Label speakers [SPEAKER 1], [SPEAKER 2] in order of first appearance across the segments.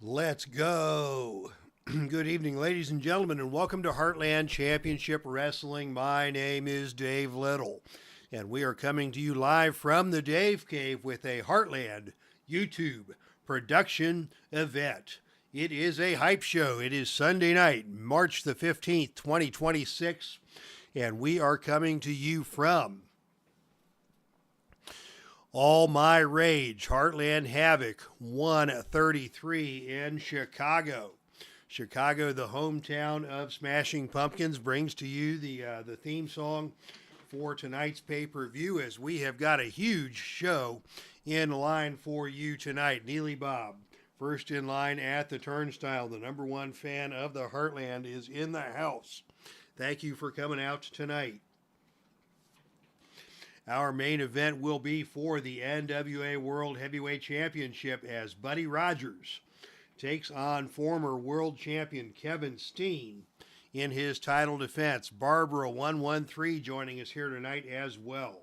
[SPEAKER 1] Let's go. Good evening, ladies and gentlemen, and welcome to Heartland Championship Wrestling. My name is Dave Little, and we are coming to you live from the Dave Cave with a Heartland YouTube production event. It is a hype show. It is Sunday night, March the 15th, 2026, and we are coming to you from All My Rage, Heartland Havoc 133 in Chicago. Chicago, the hometown of Smashing Pumpkins, brings to you the theme song for tonight's pay-per-view, as we have got a huge show in line for you tonight. Neely Bob, first in line at the turnstile. The number one fan of the Heartland is in the house. Thank you for coming out tonight. Our main event will be for the NWA World Heavyweight Championship, as Buddy Rogers takes on former world champion Kevin Steen in his title defense. Barbara 113 joining us here tonight as well.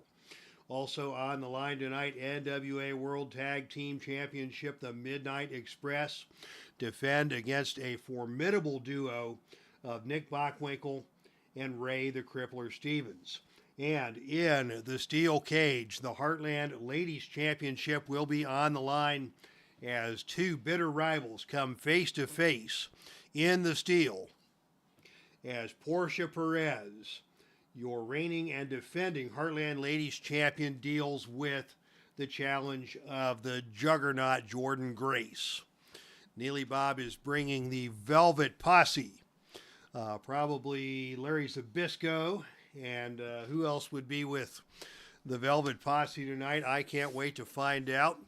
[SPEAKER 1] Also on the line tonight, NWA World Tag Team Championship, the Midnight Express defend against a formidable duo of Nick Bockwinkel and Ray the Crippler Stevens. And in the steel cage, the Heartland Ladies Championship will be on the line as two bitter rivals come face to face in the steel, as Portia PEREZ, your reigning and defending Heartland Ladies Champion, deals with the challenge of the juggernaut Jordynne Grace. Neely Bob is bringing the Velvet Posse, probably Larry Zbyszko. And who else would be with the Velvet Posse tonight? I can't wait to find out.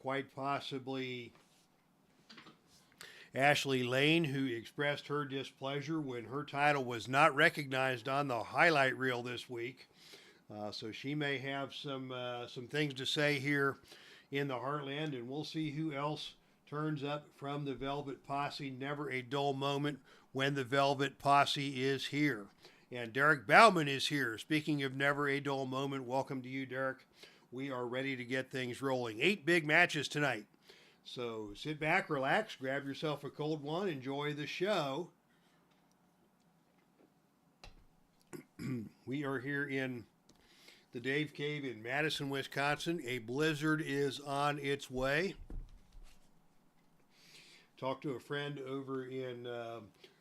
[SPEAKER 1] Quite possibly Ashley Lane, who expressed her displeasure when her title was not recognized on the highlight reel this week. So she may have some things to say here in the Heartland, and we'll see who else turns up from the Velvet Posse. Never a dull moment when the Velvet Posse is here. And Derek Bauman is here. Speaking of never a dull moment, welcome to you, Derek. We are ready to get things rolling. 8 big matches tonight. So sit back, relax, grab yourself a cold one, enjoy the show. We are here in the Dave Cave in Madison, Wisconsin. A blizzard is on its way. Talked to a friend over in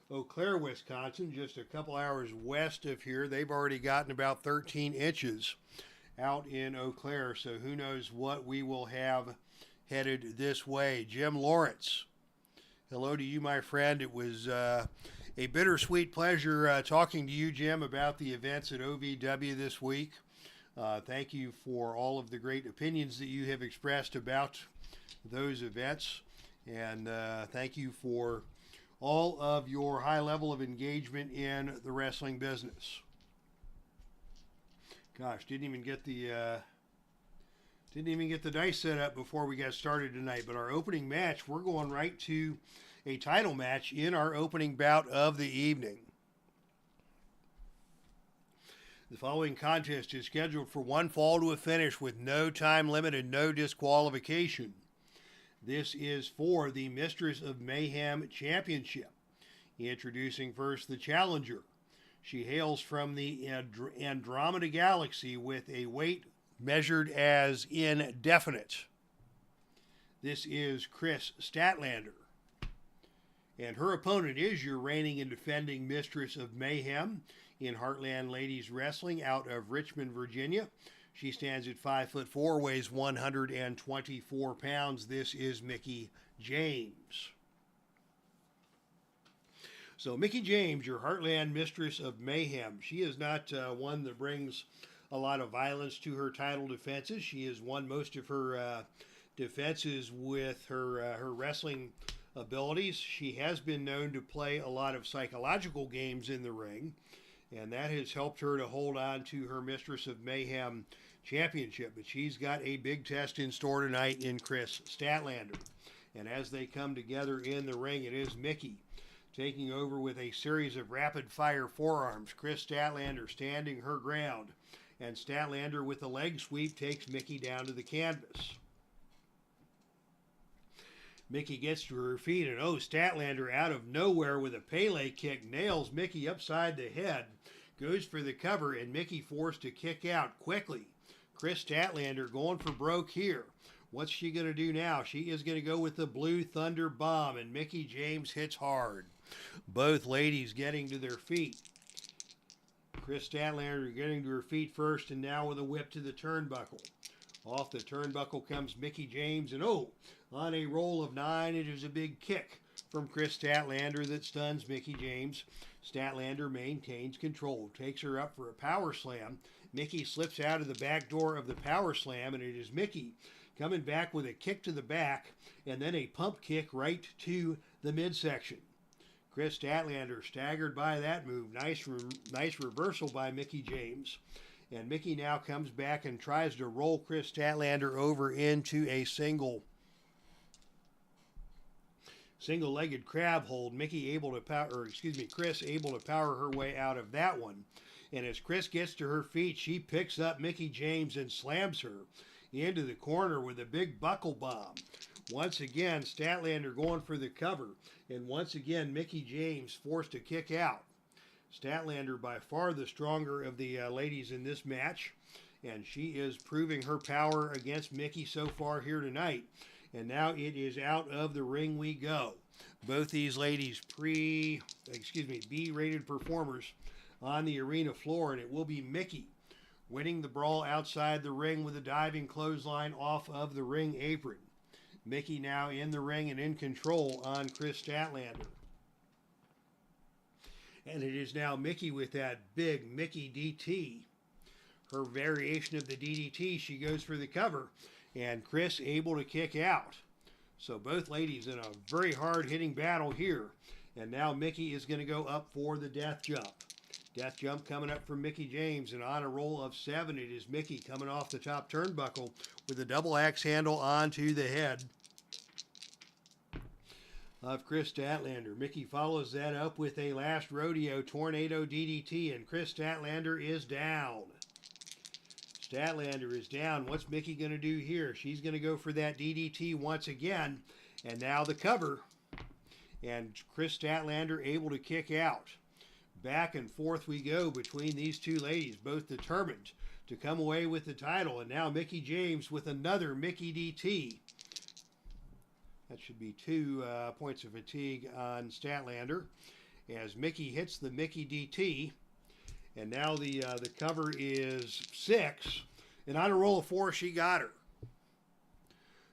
[SPEAKER 1] Eau Claire, Wisconsin, just a couple hours west of here. They've already gotten about 13 inches out in Eau Claire, so who knows what we will have headed this way. Jim Lawrence, hello to you, my friend. It was a bittersweet pleasure talking to you, Jim, about the events at OVW this week. Thank you for all of the great opinions that you have expressed about those events, and thank you for all of your high level of engagement in the wrestling business. Gosh, didn't even get the dice set up before we got started tonight. But our opening match, we're going right to a title match in our opening bout of the evening. The following contest is scheduled for one fall to a finish with no time limit and no disqualification. This is for the Mistress of Mayhem Championship. Introducing first the challenger. She hails from the Andromeda Galaxy with a weight measured as indefinite. This is KRIS Statlander. And her opponent is your reigning and defending Mistress of Mayhem in Heartland Ladies Wrestling out of Richmond, Virginia. She stands at 5'4", weighs 124 pounds. This is Mickie James. So Mickie James, your Heartland Mistress of Mayhem. She is not one that brings a lot of violence to her title defenses. She has won most of her defenses with her wrestling abilities. She has been known to play a lot of psychological games in the ring, and that has helped her to hold on to her Mistress of Mayhem championship. But she's got a big test in store tonight in KRIS Statlander. And as they come together in the ring, it is Mickie taking over with a series of rapid-fire forearms. KRIS Statlander standing her ground, and Statlander with a leg sweep takes Mickie down to the canvas. Mickie gets to her feet, and Statlander out of nowhere with a Pele kick nails Mickie upside the head. Goes for the cover, and Mickie forced to kick out quickly. KRIS Statlander going for broke here. What's she going to do now? She is going to go with the Blue Thunder Bomb, and Mickie James hits hard. Both ladies getting to their feet. KRIS Statlander getting to her feet first, and now with a whip to the turnbuckle. Off the turnbuckle comes Mickie James, and on a roll of 9, it is a big kick from KRIS Statlander that stuns Mickie James. Statlander maintains control, takes her up for a power slam. Mickie slips out of the back door of the power slam, and it is Mickie coming back with a kick to the back, and then a pump kick right to the midsection. KRIS Statlander staggered by that move. Nice reversal by Mickie James. And Mickie now comes back and tries to roll KRIS Statlander over into a single-legged crab hold. KRIS able to power her way out of that one. And as KRIS gets to her feet, she picks up Mickie James and slams her into the corner with a big buckle bomb. Once again, Statlander going for the cover. And once again, Mickie James forced to kick out. Statlander by far the stronger of the ladies in this match. And she is proving her power against Mickie so far here tonight. And now it is out of the ring we go. Both these ladies B-rated performers on the arena floor. And it will be Mickie winning the brawl outside the ring with a diving clothesline off of the ring apron. Mickie now in the ring and in control on KRIS Statlander. And it is now Mickie with that big Mickie DT. Her variation of the DDT, she goes for the cover. And KRIS able to kick out. So both ladies in a very hard-hitting battle here. And now Mickie is going to go up for the death jump. Death jump coming up from Mickie James, and on a roll of 7, it is Mickie coming off the top turnbuckle with a double axe handle onto the head of KRIS Statlander. Mickie follows that up with a last rodeo tornado DDT, and KRIS Statlander is down. Statlander is down. What's Mickie going to do here? She's going to go for that DDT once again, and now the cover, and KRIS Statlander able to kick out. Back and forth we go between these two ladies, both determined to come away with the title. And now Mickie James with another Mickie DT. That should be 2 points of fatigue on Statlander as Mickie hits the Mickie DT. And now the cover is 6. And on a roll of 4, she got her.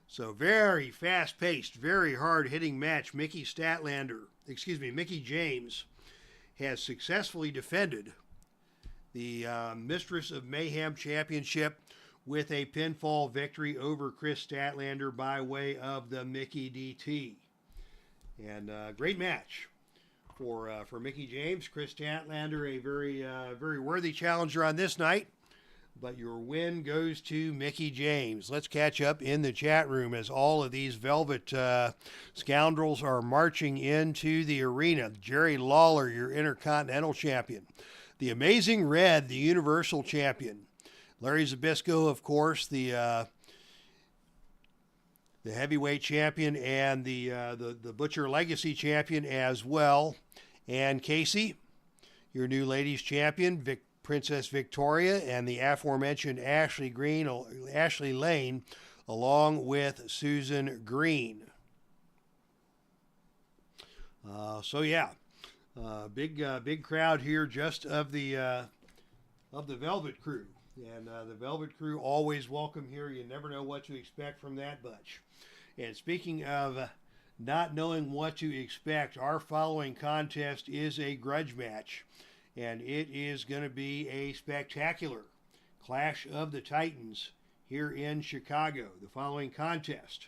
[SPEAKER 1] So very fast-paced, very hard-hitting match. Mickie James has successfully defended the Mistress of Mayhem Championship with a pinfall victory over KRIS Statlander by way of the Mickie DT. And great match for Mickie James. KRIS Statlander, a very worthy challenger on this night. But your win goes to Mickie James. Let's catch up in the chat room as all of these Velvet scoundrels are marching into the arena. Jerry Lawler, your Intercontinental Champion. The Amazing Red, the Universal Champion. Larry Zbyszko, of course, the Heavyweight Champion and the Butcher Legacy Champion as well. And Casey, your new Ladies Champion, Princess Victoria, and the aforementioned Ashley Lane, along with Susan Green. Big crowd here, just of the Velvet Crew, and the Velvet Crew always welcome here. You never know what to expect from that bunch. And speaking of not knowing what to expect, our following contest is a grudge match. And it is going to be a spectacular Clash of the Titans here in Chicago. The following contest,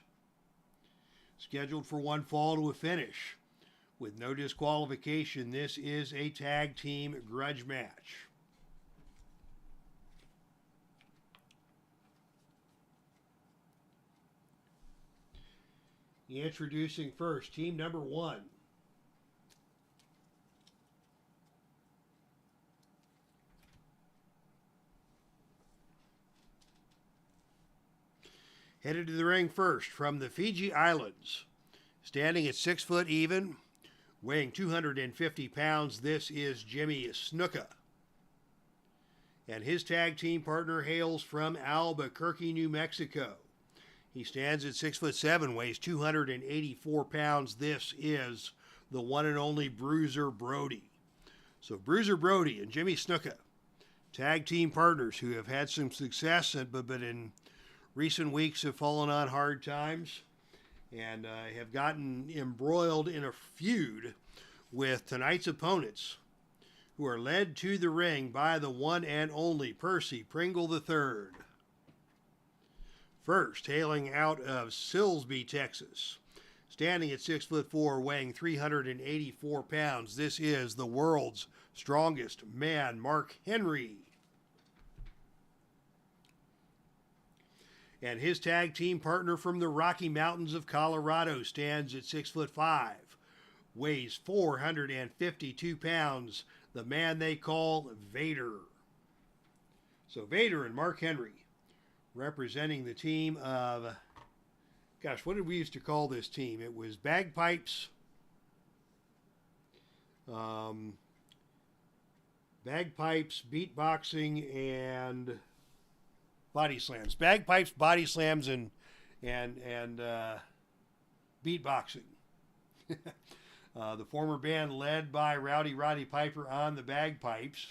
[SPEAKER 1] scheduled for one fall to a finish with no disqualification. This is a tag team grudge match. Introducing first, team number 1. Headed to the ring first from the Fiji Islands, Standing at 6 foot even, weighing 250 pounds, this is Jimmy SNUKA. And his tag team partner hails from Albuquerque, New Mexico. He stands at 6'7", weighs 284 pounds. This is the one and only Bruiser Brody. So Bruiser Brody and Jimmy SNUKA, tag team partners who have had some success, but in recent weeks have fallen on hard times and have gotten embroiled in a feud with tonight's opponents, who are led to the ring by the one and only Percy Pringle III. First, hailing out of Silsbee, Texas, standing at 6'4", weighing 384 pounds, this is the world's strongest man, Mark Henry. And his tag team partner from the Rocky Mountains of Colorado stands at 6'5", weighs 452 pounds, the man they call Vader. So Vader and Mark Henry representing the team of, gosh, what did we used to call this team? It was bagpipes, beatboxing, and body slams. Bagpipes, body slams, and beatboxing. The former band led by Roddy Piper on the bagpipes.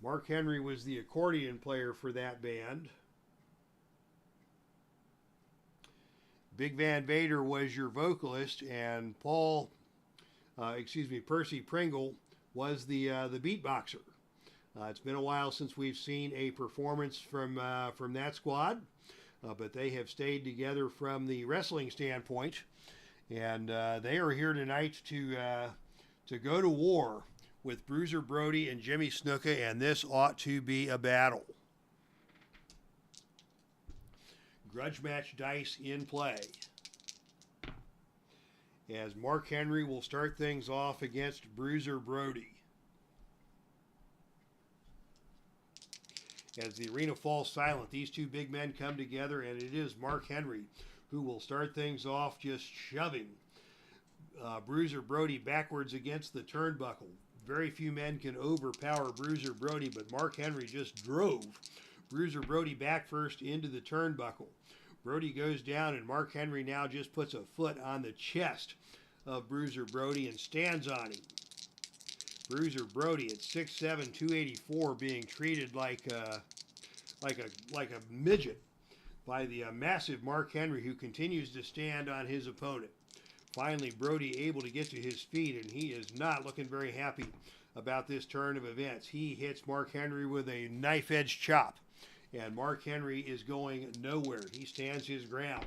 [SPEAKER 1] Mark Henry was the accordion player for that band. Big Van Vader was your vocalist, and Percy Pringle was the beatboxer. It's been a while since we've seen a performance from that squad, but they have stayed together from the wrestling standpoint, and they are here tonight to go to war with Bruiser Brody and Jimmy SNUKA, and this ought to be a battle. Grudge match dice in play, as Mark Henry will start things off against Bruiser Brody. As the arena falls silent, these two big men come together, and it is Mark Henry who will start things off, just shoving Bruiser Brody backwards against the turnbuckle. Very few men can overpower Bruiser Brody, but Mark Henry just drove Bruiser Brody back first into the turnbuckle. Brody goes down, and Mark Henry now just puts a foot on the chest of Bruiser Brody and stands on him. Bruiser Brody at 6'7", 284, being treated like a midget by the massive Mark Henry, who continues to stand on his opponent. Finally, Brody able to get to his feet, and he is not looking very happy about this turn of events. He hits Mark Henry with a knife-edge chop, and Mark Henry is going nowhere. He stands his ground.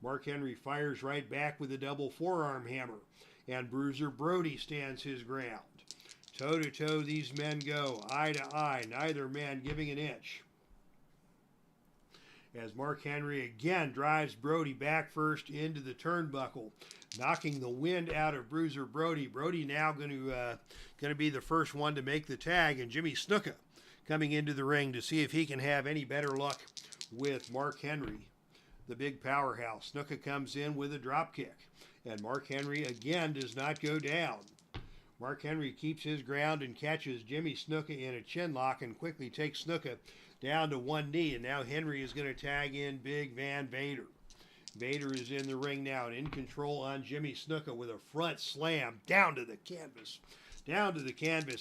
[SPEAKER 1] Mark Henry fires right back with a double forearm hammer, and Bruiser Brody stands his ground. Toe-to-toe these men go, eye to eye, neither man giving an inch. As Mark Henry again drives Brody back first into the turnbuckle, knocking the wind out of Bruiser Brody. Brody now going to be the first one to make the tag, and Jimmy SNUKA coming into the ring to see if he can have any better luck with Mark Henry, the big powerhouse. SNUKA comes in with a drop kick, and Mark Henry again does not go down. Mark Henry keeps his ground and catches Jimmy SNUKA in a chin lock and quickly takes SNUKA down to one knee, and now Henry is going to tag in Big Van Vader. Vader is in the ring now and in control on Jimmy SNUKA with a front slam down to the canvas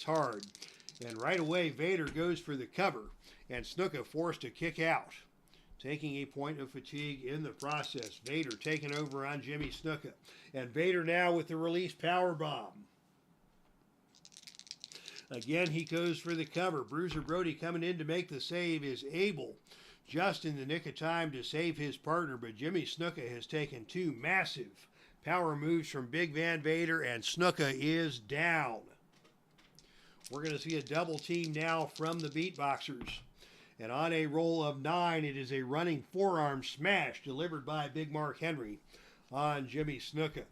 [SPEAKER 1] hard. And right away, Vader goes for the cover, and SNUKA forced to kick out, taking a point of fatigue in the process. Vader taking over on Jimmy SNUKA, and Vader now with the release powerbomb. Again, he goes for the cover. Bruiser Brody coming in to make the save is able just in the nick of time to save his partner, but Jimmy SNUKA has taken two massive power moves from Big Van Vader, and SNUKA is down. We're going to see a double team now from the beatboxers. And on a roll of 9, it is a running forearm smash delivered by Big Mark Henry on Jimmy SNUKA.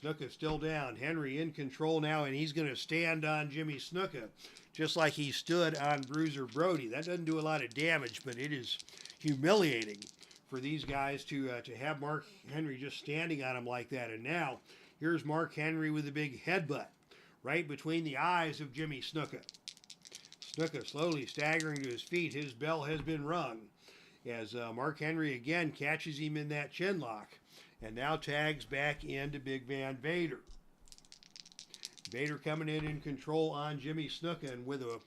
[SPEAKER 1] Snuka still down. Henry in control now, and he's going to stand on Jimmy Snuka, just like he stood on Bruiser Brody. That doesn't do a lot of damage, but it is humiliating for these guys to have Mark Henry just standing on him like that. And now, here's Mark Henry with a big headbutt right between the eyes of Jimmy Snuka. Snuka slowly staggering to his feet. His bell has been rung as Mark Henry again catches him in that chin lock and now tags back into Big Van Vader. Vader coming in control on Jimmy Snuka and with a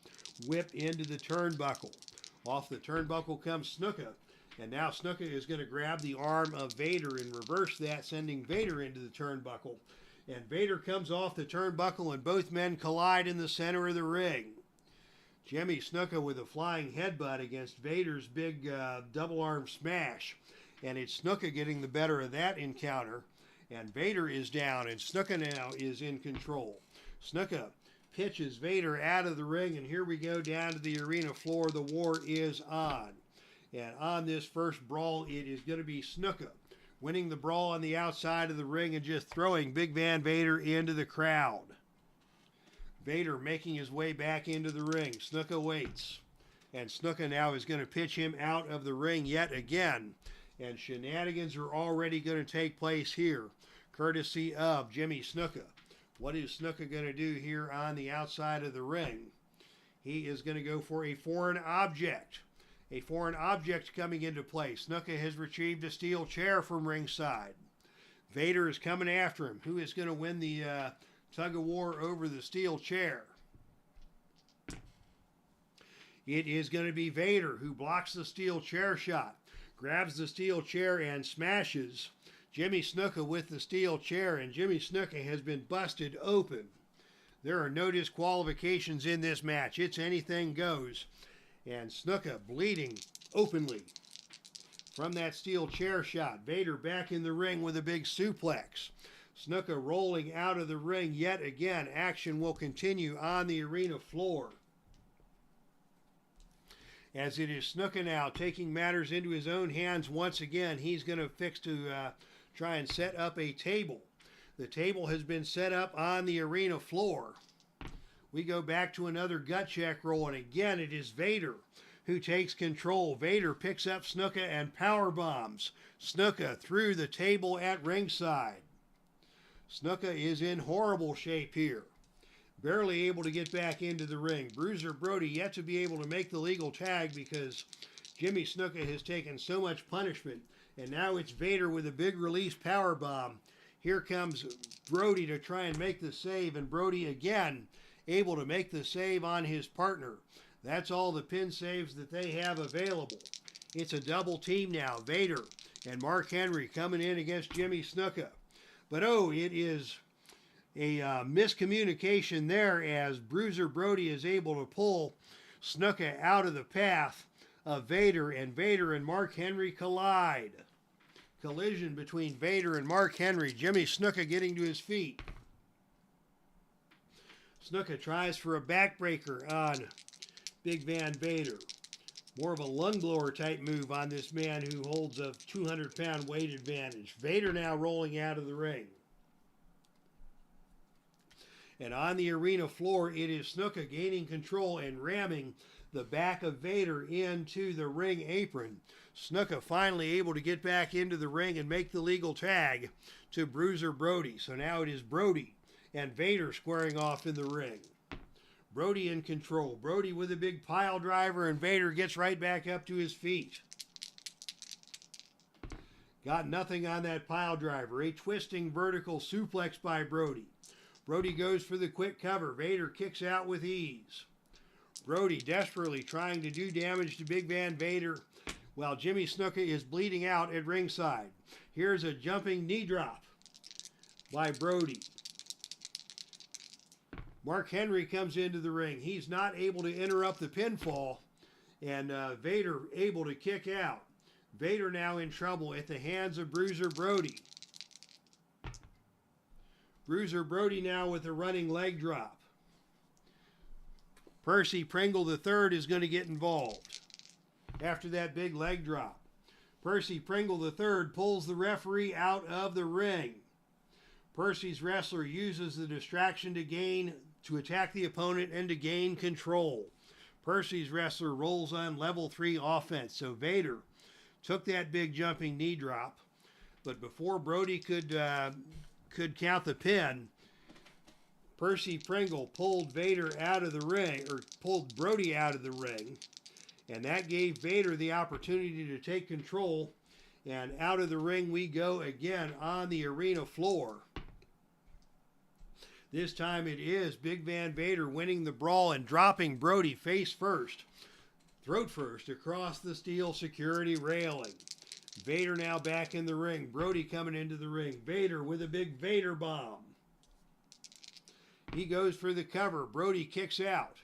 [SPEAKER 1] whip into the turnbuckle. Off the turnbuckle comes Snuka, and now Snuka is going to grab the arm of Vader and reverse that, sending Vader into the turnbuckle. And Vader comes off the turnbuckle and both men collide in the center of the ring. Jimmy Snuka with a flying headbutt against Vader's big double arm smash. And it's Snuka getting the better of that encounter. And Vader is down, and Snuka now is in control. Snuka pitches Vader out of the ring, and here we go down to the arena floor. The war is on. And on this first brawl, it is going to be Snuka winning the brawl on the outside of the ring and just throwing Big Van Vader into the crowd. Vader making his way back into the ring. Snuka waits. And Snuka now is going to pitch him out of the ring yet again. And shenanigans are already going to take place here, courtesy of Jimmy Snuka. What is Snuka going to do here on the outside of the ring? He is going to go for a foreign object. A foreign object coming into play. Snuka has retrieved a steel chair from ringside. Vader is coming after him. Who is going to win the tug of war over the steel chair? It is going to be Vader, who blocks the steel chair shot, grabs the steel chair and smashes Jimmy Snuka with the steel chair, and Jimmy Snuka has been busted open. There are no disqualifications in this match. It's anything goes. And Snuka bleeding openly from that steel chair shot. Vader back in the ring with a big suplex. Snuka rolling out of the ring yet again. Action will continue on the arena floor, as it is Snuka now taking matters into his own hands once again. He's going to fix to try and set up a table. The table has been set up on the arena floor. We go back to another gut check roll, and again it is Vader who takes control. Vader picks up Snuka and power bombs Snuka through the table at ringside. Snuka is in horrible shape here, barely able to get back into the ring. Bruiser Brody yet to be able to make the legal tag because Jimmy Snuka has taken so much punishment, and now it's Vader with a big release power bomb. Here comes Brody to try and make the save, and Brody again able to make the save on his partner. That's all the pin saves that they have available. It's a double team now. Vader and Mark Henry coming in against Jimmy Snuka. But oh, it is a miscommunication there, as Bruiser Brody is able to pull Snuka out of the path of Vader, and Vader and Mark Henry collide. Collision between Vader and Mark Henry. Jimmy Snuka getting to his feet. Snuka tries for a backbreaker on Big Van Vader. More of a lung blower type move on this man who holds a 200-pound weight advantage. Vader now rolling out of the ring. And on the arena floor, it is Snuka gaining control and ramming the back of Vader into the ring apron. Snuka finally able to get back into the ring and make the legal tag to Bruiser Brody. So now it is Brody and Vader squaring off in the ring. Brody in control. Brody with a big pile driver, and Vader gets right back up to his feet. Got nothing on that pile driver. A twisting vertical suplex by Brody. Brody goes for the quick cover. Vader kicks out with ease. Brody desperately trying to do damage to Big Van Vader while Jimmy Snuka is bleeding out at ringside. Here's a jumping knee drop by Brody. Mark Henry comes into the ring. He's not able to interrupt the pinfall, and Vader able to kick out. Vader now in trouble at the hands of Bruiser Brody. Bruiser Brody now with a running leg drop. Percy Pringle III is going to get involved after that big leg drop. Percy Pringle III pulls the referee out of the ring. Percy's wrestler uses the distraction to attack the opponent and to gain control. Percy's wrestler rolls on level 3 offense. So VADER took that big jumping knee drop, but before Brody could count the pin, Percy Pringle pulled VADER out of the ring, or pulled Brody out of the ring, and that gave VADER the opportunity to take control. And out of the ring we go again on the arena floor. This time it is Big Van Vader winning the brawl and dropping Brody face first, throat first, across the steel security railing. VADER now back in the ring. Brody coming into the ring. VADER with a big VADER bomb. He goes for the cover. Brody kicks out.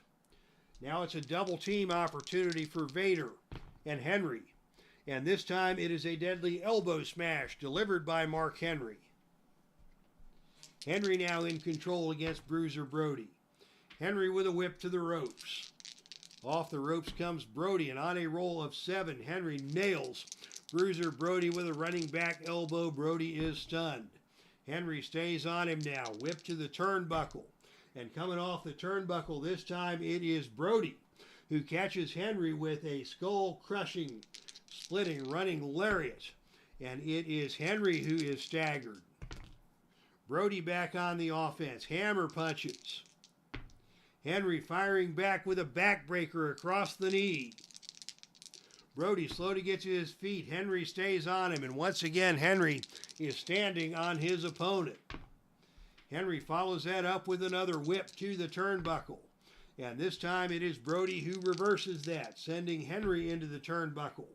[SPEAKER 1] Now it's a double team opportunity for VADER and Henry. And this time it is a deadly elbow smash delivered by Mark Henry. Henry now in control against Bruiser Brody. Henry with a whip to the ropes. Off the ropes comes Brody, and on a roll of 7, Henry nails Bruiser Brody with a running back elbow. Brody is stunned. Henry stays on him now. Whip to the turnbuckle. And coming off the turnbuckle this time it is Brody who catches Henry with a skull-crushing, splitting, running lariat. And it is Henry who is staggered. Brody back on the offense. Hammer punches. Henry firing back with a backbreaker across the knee. Brody slow to get to his feet. Henry stays on him, and once again Henry is standing on his opponent. Henry follows that up with another whip to the turnbuckle. And this time it is Brody who reverses that, sending Henry into the turnbuckle.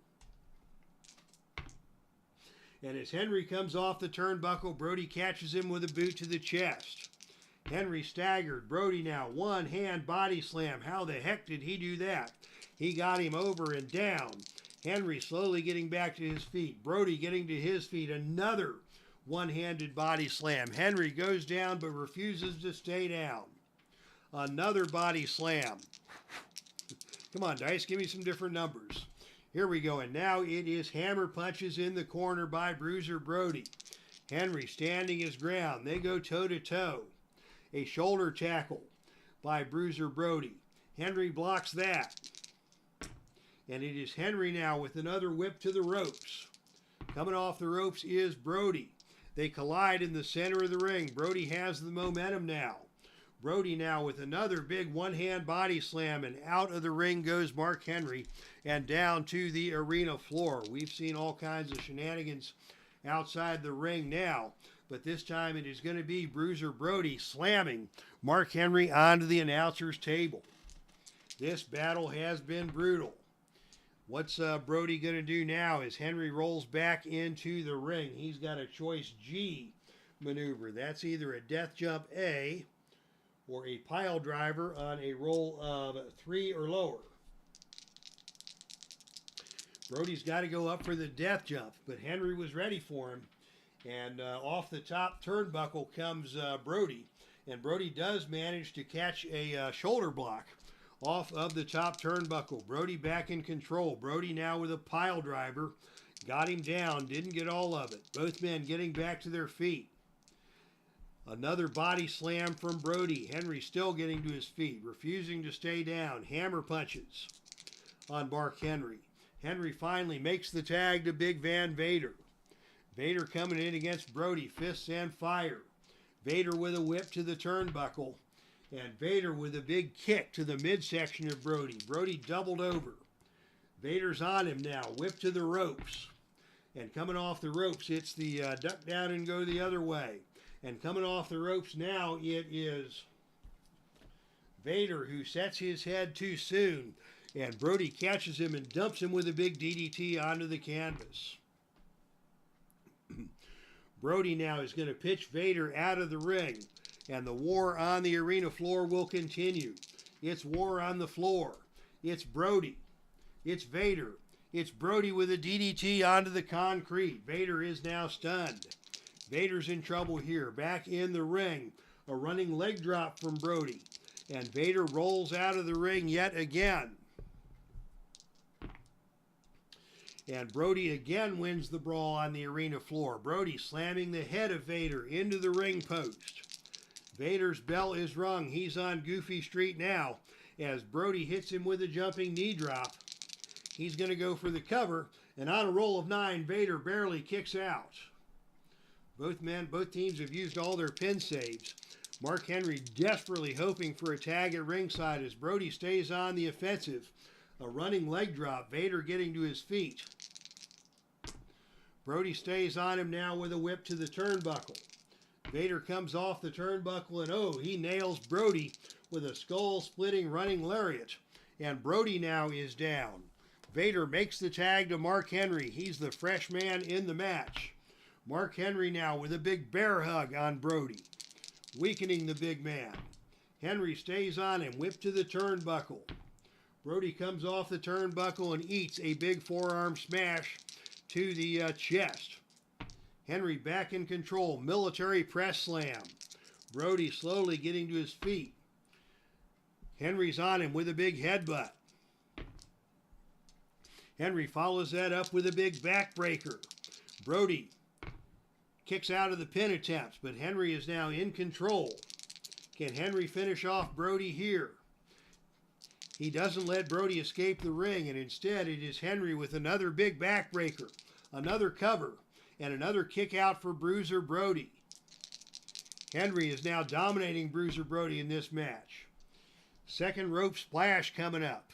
[SPEAKER 1] And as Henry comes off the turnbuckle, Brody catches him with a boot to the chest. Henry staggered. Brody now one-hand body slam. How the heck did he do that? He got him over and down. Henry slowly getting back to his feet. Brody getting to his feet. Another one-handed body slam. Henry goes down but refuses to stay down. Another body slam. Come on, Dice, give me some different numbers. Here we go, and now it is hammer punches in the corner by Bruiser Brody. Henry standing his ground. They go toe-to-toe. A shoulder tackle by Bruiser Brody. Henry blocks that. And it is Henry now with another whip to the ropes. Coming off the ropes is Brody. They collide in the center of the ring. Brody has the momentum now. Brody now with another big one-hand body slam, and out of the ring goes Mark Henry and down to the arena floor. We've seen all kinds of shenanigans outside the ring now, but this time it is going to be Bruiser Brody slamming Mark Henry onto the announcer's table. This battle has been brutal. What's Brody going to do now as Henry rolls back into the ring? He's got a choice G maneuver. That's either a death jump A or a pile driver on a roll of 3 or lower. Brody's got to go up for the death jump, but Henry was ready for him. And off the top turnbuckle comes Brody. And Brody does manage to catch a shoulder block off of the top turnbuckle. Brody back in control. Brody now with a pile driver. Got him down, didn't get all of it. Both men getting back to their feet. Another body slam from Brody. Henry still getting to his feet, refusing to stay down. Hammer punches on Mark Henry. Henry finally makes the tag to Big Van Vader. Vader coming in against Brody, fists and fire. Vader with a whip to the turnbuckle, and Vader with a big kick to the midsection of Brody. Brody doubled over. Vader's on him now, whip to the ropes. And coming off the ropes, it's the duck down and go the other way. And coming off the ropes now, it is Vader who sets his head too soon. And Brody catches him and dumps him with a big DDT onto the canvas. Brody now is going to pitch Vader out of the ring. And the war on the arena floor will continue. It's war on the floor. It's Brody. It's Vader. It's Brody with a DDT onto the concrete. Vader is now stunned. Vader's in trouble here. Back in the ring. A running leg drop from Brody. And Vader rolls out of the ring yet again. And Brody again wins the brawl on the arena floor. Brody slamming the head of Vader into the ring post. Vader's bell is rung. He's on Goofy Street now as Brody hits him with a jumping knee drop. He's going to go for the cover, and on a roll of 9, Vader barely kicks out. Both teams have used all their pin saves. Mark Henry desperately hoping for a tag at ringside as Brody stays on the offensive. A running leg drop, Vader getting to his feet. Brody stays on him now with a whip to the turnbuckle. Vader comes off the turnbuckle and oh, he nails Brody with a skull-splitting running lariat. And Brody now is down. Vader makes the tag to Mark Henry. He's the fresh man in the match. Mark Henry now with a big bear hug on Brody, weakening the big man. Henry stays on him, whip to the turnbuckle. Brody comes off the turnbuckle and eats a big forearm smash to the chest. Henry back in control, military press slam. Brody slowly getting to his feet. Henry's on him with a big headbutt. Henry follows that up with a big backbreaker. Brody kicks out of the pin attempts, but Henry is now in control. Can Henry finish off Brody here? He doesn't let Brody escape the ring, and instead it is Henry with another big backbreaker, another cover, and another kick out for Bruiser Brody. Henry is now dominating Bruiser Brody in this match. Second rope splash coming up.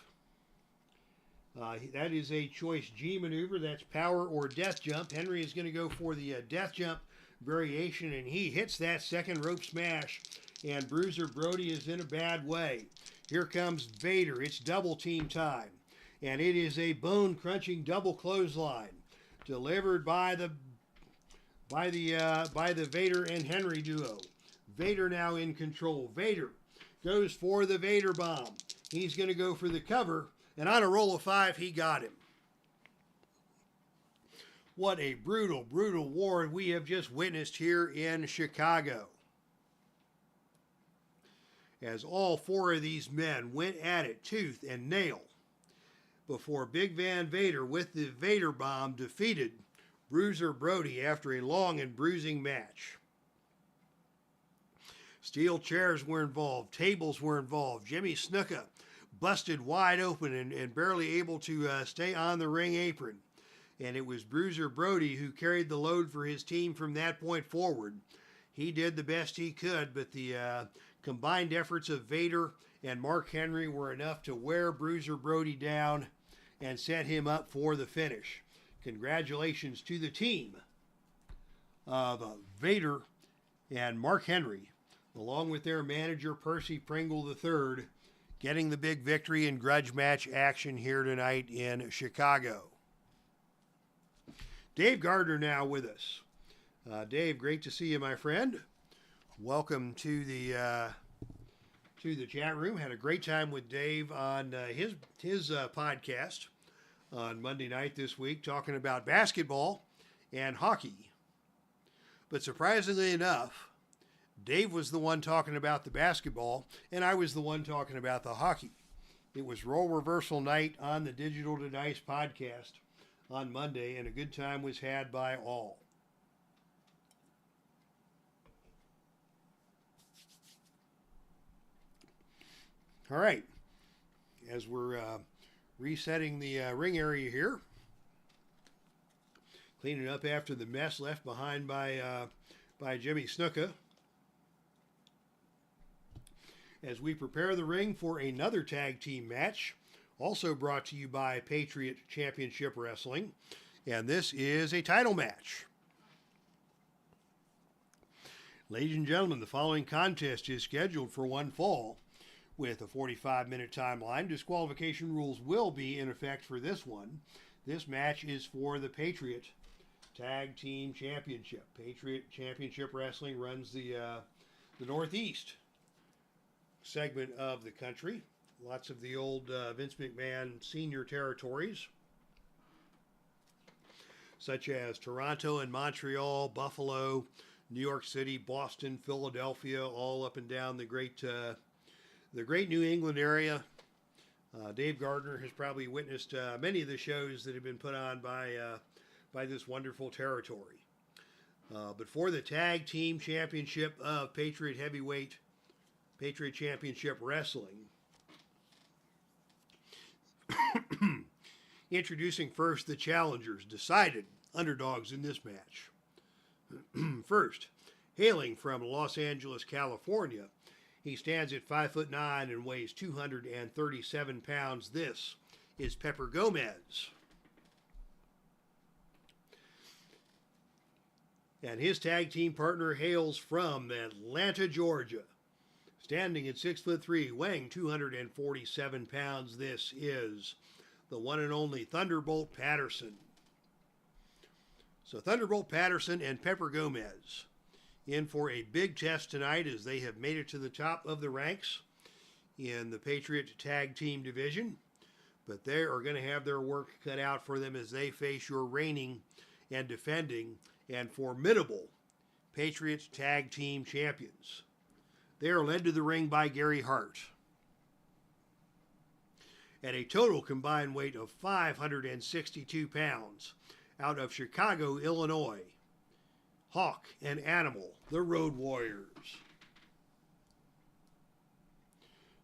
[SPEAKER 1] That is a choice G maneuver. That's power or death jump. Henry is going to go for the death jump variation, and he hits that second rope smash, and Bruiser Brody is in a bad way. Here comes Vader. It's double team time, and it is a bone-crunching double clothesline delivered by the Vader and Henry duo. Vader now in control. Vader goes for the Vader bomb. He's going to go for the cover, and on a roll of 5, he got him. What a brutal, brutal war we have just witnessed here in Chicago, as all 4 of these men went at it tooth and nail before Big Van Vader with the Vader bomb defeated Bruiser Brody after a long and bruising match. Steel chairs were involved, tables were involved. Jimmy Snuka busted wide open and barely able to stay on the ring apron. And it was Bruiser Brody who carried the load for his team from that point forward. He did the best he could, but the combined efforts of Vader and Mark Henry were enough to wear Bruiser Brody down and set him up for the finish. Congratulations to the team of Vader and Mark Henry, along with their manager Percy Pringle III, getting the big victory in grudge match action here tonight in Chicago. Dave Gardner now with us. Dave, great to see you, my friend. Welcome to the chat room. Had a great time with Dave on his podcast on Monday night this week, talking about basketball and hockey. But surprisingly enough, Dave was the one talking about the basketball, and I was the one talking about the hockey. It was role reversal night on the Digital to Dice podcast on Monday, and a good time was had by all. All right, as we're resetting the ring area here, cleaning up after the mess left behind by Jimmy Snuka, as we prepare the ring for another tag team match, also brought to you by Patriot Championship Wrestling, and this is a title match. Ladies and gentlemen, the following contest is scheduled for one fall with a 45-minute timeline. Disqualification rules will be in effect for this one. This match is for the Patriot Tag Team Championship. Patriot Championship Wrestling runs the Northeast segment of the country. Lots of the old Vince McMahon senior territories, such as Toronto and Montreal, Buffalo, New York City, Boston, Philadelphia, all up and down the great New England area. Dave Gardner has probably witnessed many of the shows that have been put on by this wonderful territory. But for the Tag Team Championship of Patriot Championship Wrestling, introducing first the challengers, decided underdogs in this match. First, hailing from Los Angeles, California, he stands at 5'9" and weighs 237 pounds. This is Pepper Gomez. And his tag team partner hails from Atlanta, Georgia. Standing at 6'3", weighing 247 pounds. This is the one and only Thunderbolt Patterson. So Thunderbolt Patterson and Pepper Gomez in for a big test tonight as they have made it to the top of the ranks in the Patriot Tag Team Division. But they are going to have their work cut out for them as they face your reigning and defending and formidable Patriot Tag Team Champions. They are led to the ring by Gary Hart at a total combined weight of 562 pounds out of Chicago, Illinois. Hawk and Animal, the Road Warriors.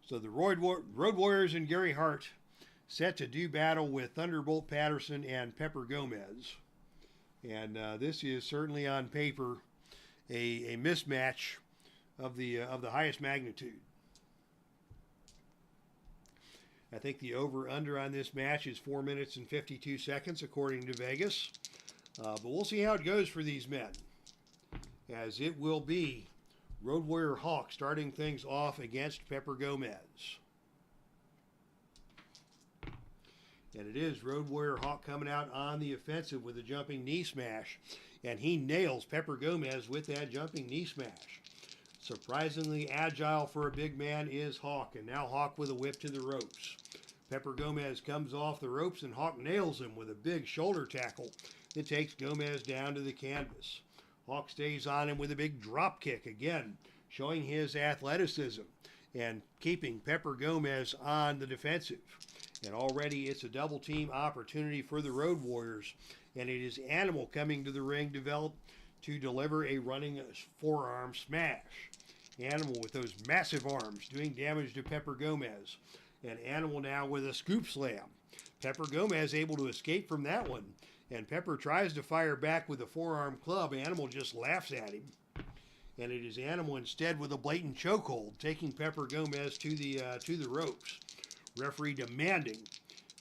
[SPEAKER 1] So the Road Warriors and Gary Hart set to do battle with Thunderbolt Patterson and Pepper Gomez. And this is certainly on paper a mismatch of the highest magnitude. I think the over-under on this match is 4 minutes and 52 seconds, according to Vegas. But we'll see how it goes for these men, as it will be Road Warrior Hawk starting things off against Pepper Gomez. And it is Road Warrior Hawk coming out on the offensive with a jumping knee smash. And he nails Pepper Gomez with that jumping knee smash. Surprisingly agile for a big man is Hawk. And now Hawk with a whip to the ropes. Pepper Gomez comes off the ropes and Hawk nails him with a big shoulder tackle that takes Gomez down to the canvas. Hawk stays on him with a big drop kick again, showing his athleticism and keeping Pepper Gomez on the defensive. And already it's a double team opportunity for the Road Warriors. And it is Animal coming to the ring to deliver a running forearm smash. Animal with those massive arms doing damage to Pepper Gomez. And Animal now with a scoop slam. Pepper Gomez able to escape from that one. And Pepper tries to fire back with a forearm club. Animal just laughs at him. And it is Animal instead with a blatant chokehold, taking Pepper Gomez to the ropes. Referee demanding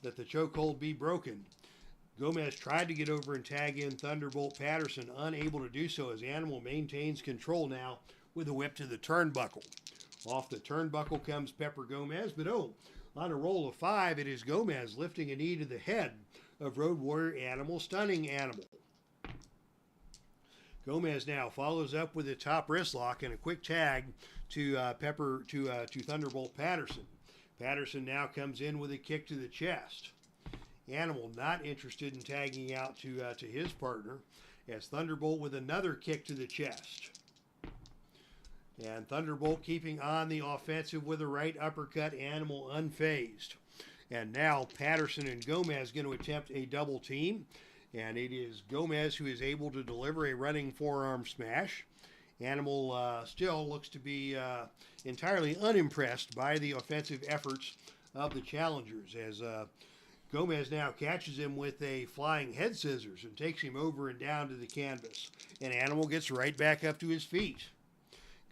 [SPEAKER 1] that the chokehold be broken. Gomez tried to get over and tag in Thunderbolt Patterson, unable to do so as Animal maintains control now with a whip to the turnbuckle. Off the turnbuckle comes Pepper Gomez, but on a roll of 5, it is Gomez lifting a knee to the head of Road Warrior Animal, stunning Animal. Gomez now follows up with a top wrist lock and a quick tag to Thunderbolt Patterson. Patterson now comes in with a kick to the chest. Animal not interested in tagging out to his partner, as Thunderbolt with another kick to the chest. And Thunderbolt keeping on the offensive with a right uppercut, Animal unfazed. And now Patterson and Gomez going to attempt a double team. And it is Gomez who is able to deliver a running forearm smash. Animal still looks to be entirely unimpressed by the offensive efforts of the challengers, as Gomez now catches him with a flying head scissors and takes him over and down to the canvas. And Animal gets right back up to his feet.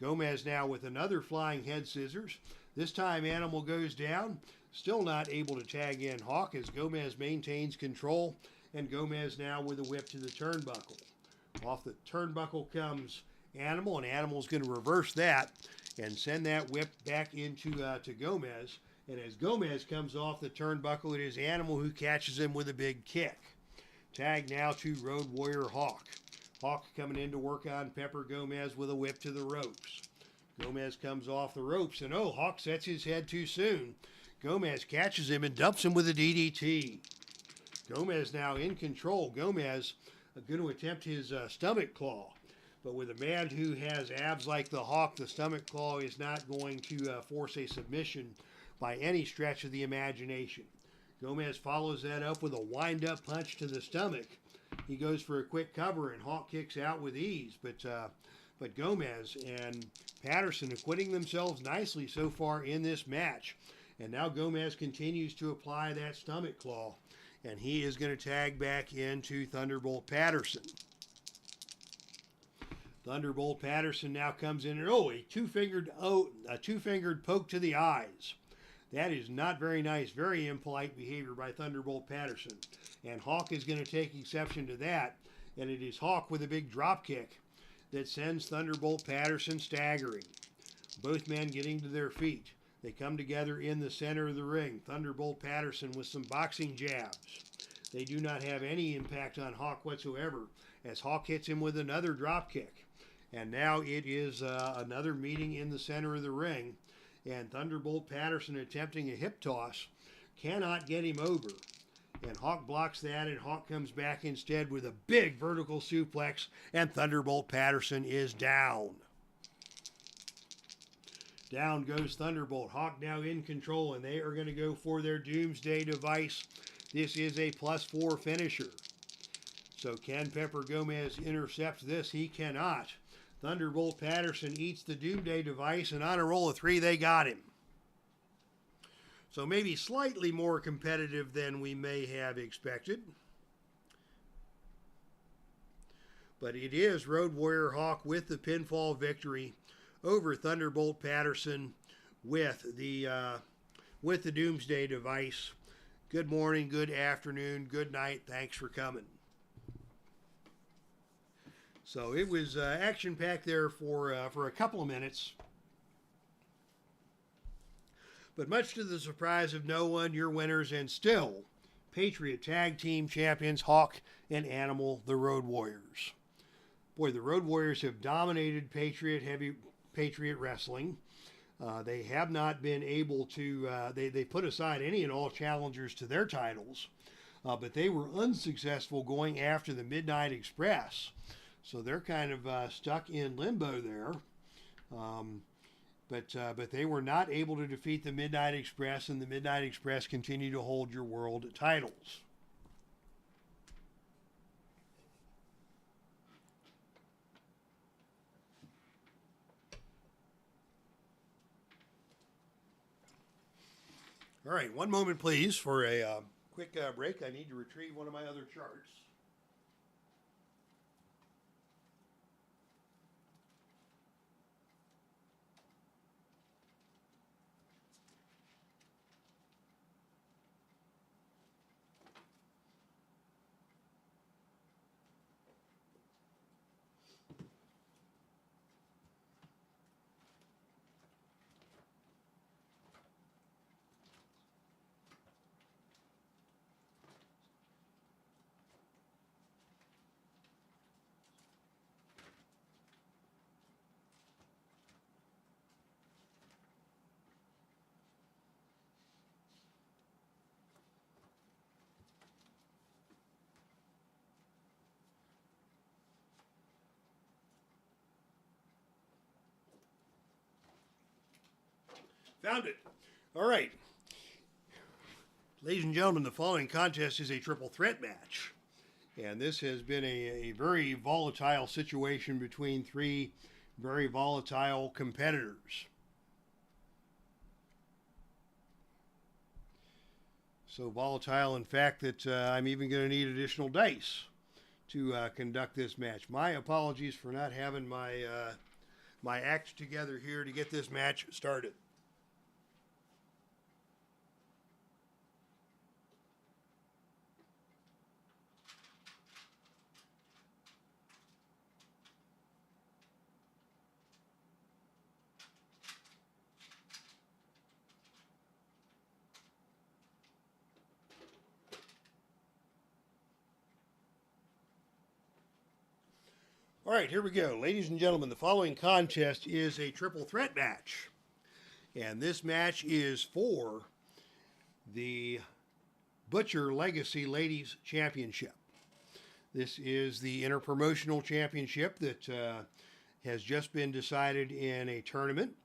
[SPEAKER 1] Gomez now with another flying head scissors. This time Animal goes down, still not able to tag in Hawk as Gomez maintains control. And Gomez now with a whip to the turnbuckle. Off the turnbuckle comes Animal, and Animal's going to reverse that and send that whip back into to Gomez. And as Gomez comes off the turnbuckle, it is Animal who catches him with a big kick. Tag now to Road Warrior Hawk. Hawk coming in to work on Pepper Gomez with a whip to the ropes. Gomez comes off the ropes, and Hawk sets his head too soon. Gomez catches him and dumps him with a DDT. Gomez now in control. Gomez going to attempt his stomach claw. But with a man who has abs like the Hawk, the stomach claw is not going to force a submission by any stretch of the imagination. Gomez follows that up with a wind-up punch to the stomach. He goes for a quick cover, and Hawk kicks out with ease. But Gomez and Patterson acquitting themselves nicely so far in this match. And now Gomez continues to apply that stomach claw. And he is going to tag back into Thunderbolt Patterson. Thunderbolt Patterson now comes in and a two-fingered poke to the eyes. That is not very nice, very impolite behavior by Thunderbolt Patterson. And Hawk is going to take exception to that. And it is Hawk with a big drop kick that sends Thunderbolt Patterson staggering. Both men getting to their feet. They come together in the center of the ring. Thunderbolt Patterson with some boxing jabs. They do not have any impact on Hawk whatsoever, as Hawk hits him with another drop kick. And now it is another meeting in the center of the ring. And Thunderbolt Patterson attempting a hip toss cannot get him over. And Hawk blocks that, and Hawk comes back instead with a big vertical suplex, and Thunderbolt Patterson is down. Down goes Thunderbolt. Hawk now in control, and they are going to go for their Doomsday device. This is a +4 finisher. So can Pepper Gomez intercept this? He cannot. Thunderbolt Patterson eats the Doomsday device, and on a roll of 3, they got him. So maybe slightly more competitive than we may have expected. But it is Road Warrior Hawk with the pinfall victory over Thunderbolt Patterson with the Doomsday device. Good morning, good afternoon, good night. Thanks for coming. So it was action-packed there for a couple of minutes. But much to the surprise of no one, your winners and still Patriot Tag Team Champions Hawk and Animal, the Road Warriors. Boy, the Road Warriors have dominated Patriot Wrestling. They have not been able to, they put aside any and all challengers to their titles, but they were unsuccessful going after the Midnight Express. So they're kind of stuck in limbo there. But they were not able to defeat the Midnight Express, and the Midnight Express continue to hold your world titles. All right, one moment, please, for a quick break. I need to retrieve one of my other charts. Found it. All right. Ladies and gentlemen, the following contest is a triple threat match. And this has been a very volatile situation between three very volatile competitors. So volatile, in fact, that I'm even going to need additional dice to conduct this match. My apologies for not having my act together here to get this match started. All right, here we go. Ladies and gentlemen, the following contest is a triple threat match. And this match is for the Butcher Legacy Ladies Championship. This is the interpromotional championship that has just been decided in a tournament.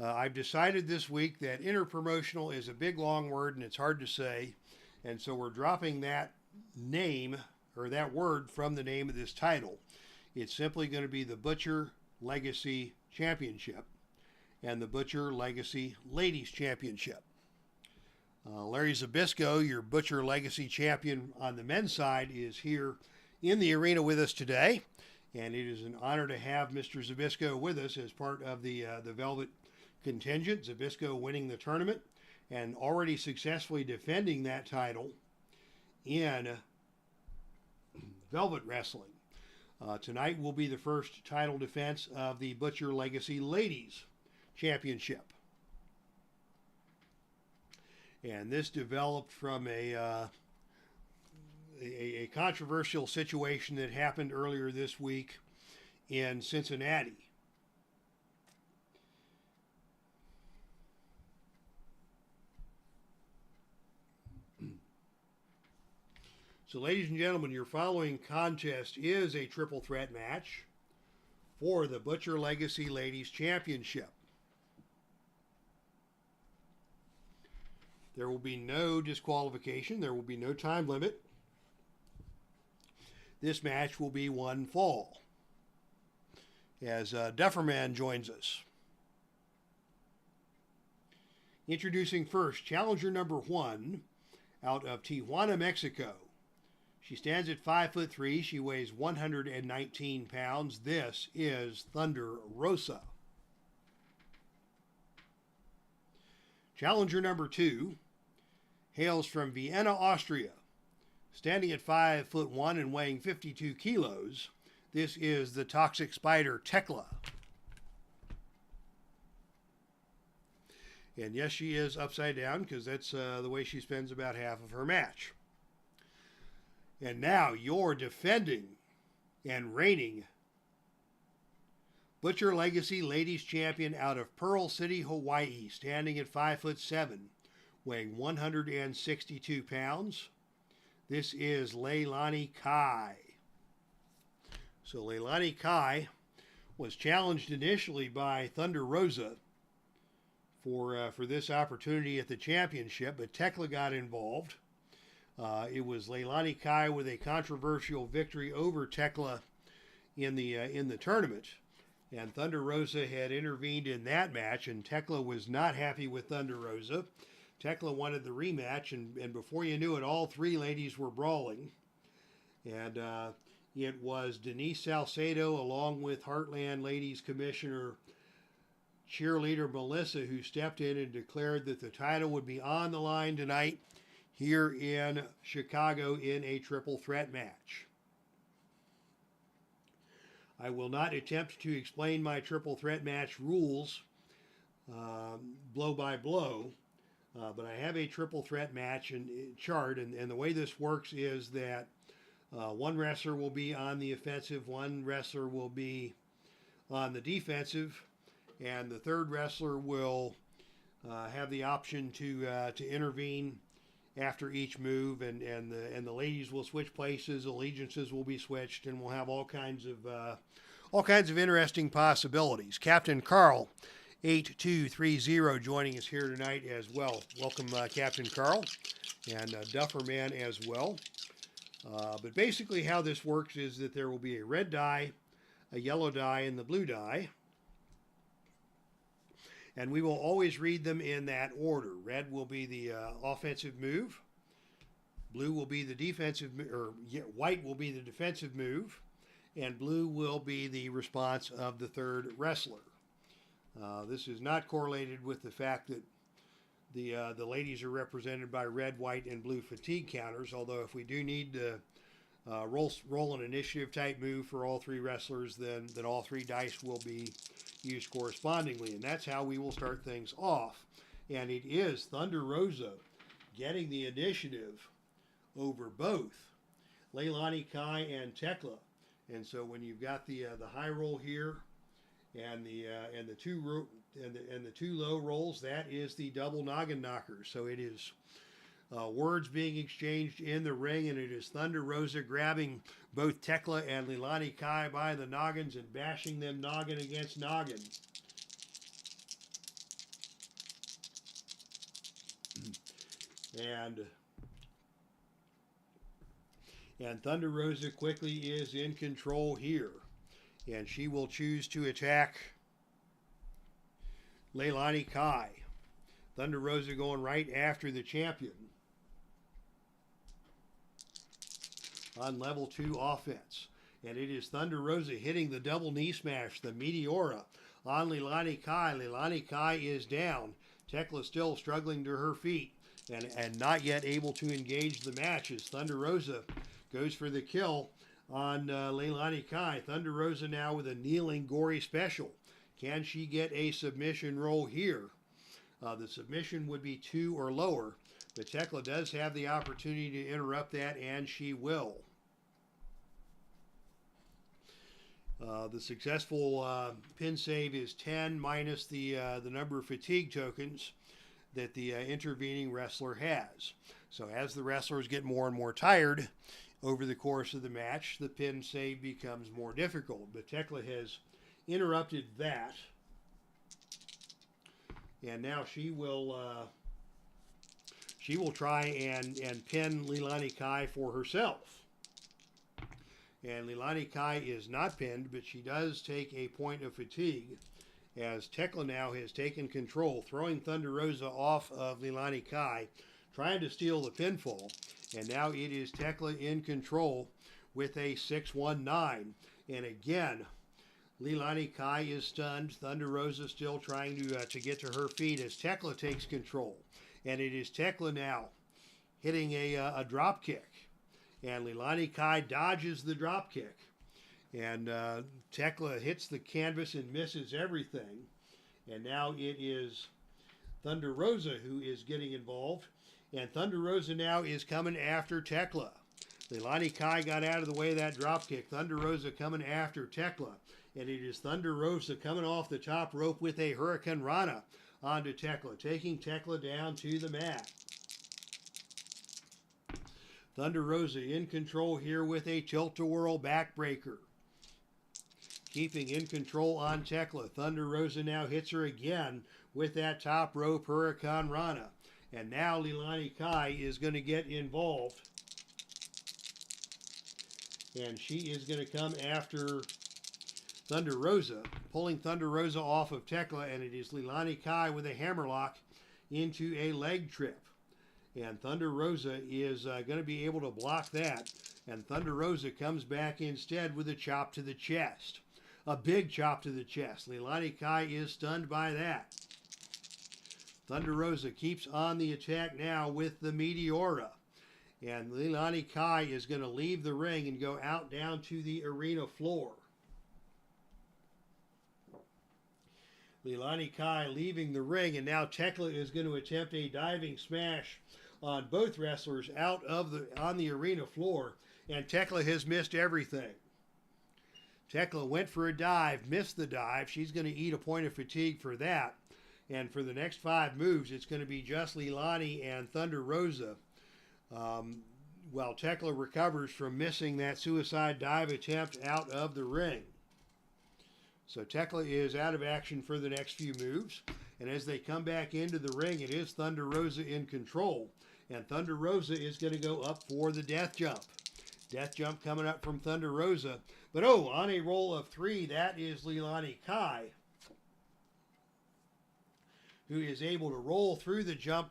[SPEAKER 1] I've decided this week that interpromotional is a big long word and it's hard to say. And so we're dropping that name or that word from the name of this title. It's simply going to be the Butcher Legacy Championship and the Butcher Legacy Ladies Championship. Larry Zbyszko, your Butcher Legacy champion on the men's side, is here in the arena with us today. And it is an honor to have Mr. Zbyszko with us as part of the Velvet contingent. Zbyszko winning the tournament and already successfully defending that title in Velvet Wrestling. Tonight will be the first title defense of the Butcher Legacy Ladies Championship. And this developed from a controversial situation that happened earlier this week in Cincinnati. So, ladies and gentlemen, your following contest is a triple threat match for the Butcher Legacy Ladies Championship. There will be no disqualification. There will be no time limit. This match will be one fall as Dufferman joins us. Introducing first, challenger number 1 out of Tijuana, Mexico. She stands at 5'3". She weighs 119 pounds. This is Thunder Rosa. Challenger number 2 hails from Vienna, Austria. Standing at 5'1" and weighing 52 kilos. This is the Toxic Spider THEKLA. And yes, she is upside down because that's the way she spends about half of her match. And now your defending and reigning Butcher Legacy Ladies Champion out of Pearl City, Hawaii, standing at 5'7", weighing 162 pounds. This is Leilani Kai. So Leilani Kai was challenged initially by Thunder Rosa for this opportunity at the championship, but THEKLA got involved. It was Leilani Kai with a controversial victory over THEKLA in the tournament, and Thunder Rosa had intervened in that match, and THEKLA was not happy with Thunder Rosa. THEKLA wanted the rematch, and before you knew it, all three ladies were brawling, and it was Denise Salcedo along with Heartland Ladies Commissioner cheerleader Melissa who stepped in and declared that the title would be on the line tonight here in Chicago in a triple threat match. I will not attempt to explain my triple threat match rules blow by blow, but I have a triple threat match and chart, and the way this works is that one wrestler will be on the offensive, one wrestler will be on the defensive, and the third wrestler will have the option to intervene after each move, and the ladies will switch places, allegiances will be switched, and we'll have all kinds of interesting possibilities. Captain Carl 8230 joining us here tonight as well. Welcome, Captain Carl, and Dufferman as well. But basically how this works is that there will be a red die, a yellow die, and the blue die. And we will always read them in that order. Red will be the offensive move. Blue will be the defensive, white will be the defensive move. And blue will be the response of the third wrestler. This is not correlated with the fact that the ladies are represented by red, white, and blue fatigue counters. Although if we do need to roll an initiative type move for all three wrestlers, then all three dice will be used correspondingly, and that's how we will start things off. And it is Thunder Rosa getting the initiative over both Leilani Kai and THEKLA. And so when you've got the high roll here and the two low rolls, that is the double noggin knocker. So it is words being exchanged in the ring, and it is Thunder Rosa grabbing both THEKLA and Leilani Kai by the noggins and bashing them noggin against noggin. And Thunder Rosa quickly is in control here. And she will choose to attack Leilani Kai. Thunder Rosa going right after the champion on level 2 offense. And it is Thunder Rosa hitting the double knee smash, the Meteora, on Leilani Kai. Leilani Kai is down. THEKLA still struggling to her feet and not yet able to engage the match as Thunder Rosa goes for the kill on Leilani Kai. Thunder Rosa now with a kneeling gory special. Can she get a submission roll here? The submission would be 2 or lower, but THEKLA does have the opportunity to interrupt that, and she will. The successful pin save is 10 minus the number of fatigue tokens that the intervening wrestler has. So as the wrestlers get more and more tired over the course of the match, the pin save becomes more difficult. But THEKLA has interrupted that, and now she will try and pin Leilani Kai for herself. And Leilani Kai is not pinned, but she does take a point of fatigue as THEKLA now has taken control, throwing Thunder Rosa off of Leilani Kai, trying to steal the pinfall. And now it is THEKLA in control with a 619. And again, Leilani Kai is stunned. Thunder Rosa still trying to get to her feet as THEKLA takes control. And it is THEKLA now hitting a drop kick. And Leilani Kai dodges the drop kick. And THEKLA hits the canvas and misses everything. And now it is Thunder Rosa who is getting involved. And Thunder Rosa now is coming after THEKLA. Leilani Kai got out of the way of that drop kick. Thunder Rosa coming after THEKLA. And it is Thunder Rosa coming off the top rope with a Hurricane Rana onto THEKLA, taking THEKLA down to the mat. Thunder Rosa in control here with a tilt-a-whirl backbreaker. Keeping in control on THEKLA. Thunder Rosa now hits her again with that top rope Hurricane Rana. And now Leilani Kai is going to get involved. And she is going to come after Thunder Rosa, pulling Thunder Rosa off of THEKLA, and it is Leilani Kai with a hammerlock into a leg trip. And Thunder Rosa is going to be able to block that. And Thunder Rosa comes back instead with a chop to the chest. A big chop to the chest. Leilani Kai is stunned by that. Thunder Rosa keeps on the attack now with the Meteora. And Leilani Kai is going to leave the ring and go out down to the arena floor. Leilani Kai leaving the ring, and now THEKLA is going to attempt a diving smash on both wrestlers out of on the arena floor, and THEKLA has missed everything. THEKLA went for a dive, missed the dive. She's going to eat a point of fatigue for that. And for the next 5 moves, it's going to be just Leilani and Thunder Rosa. While THEKLA recovers from missing that suicide dive attempt out of the ring. So THEKLA is out of action for the next few moves. And as they come back into the ring, it is Thunder Rosa in control. And Thunder Rosa is going to go up for the death jump. Death jump coming up from Thunder Rosa. But on a roll of 3, that is Leilani Kai, who is able to roll through the jump,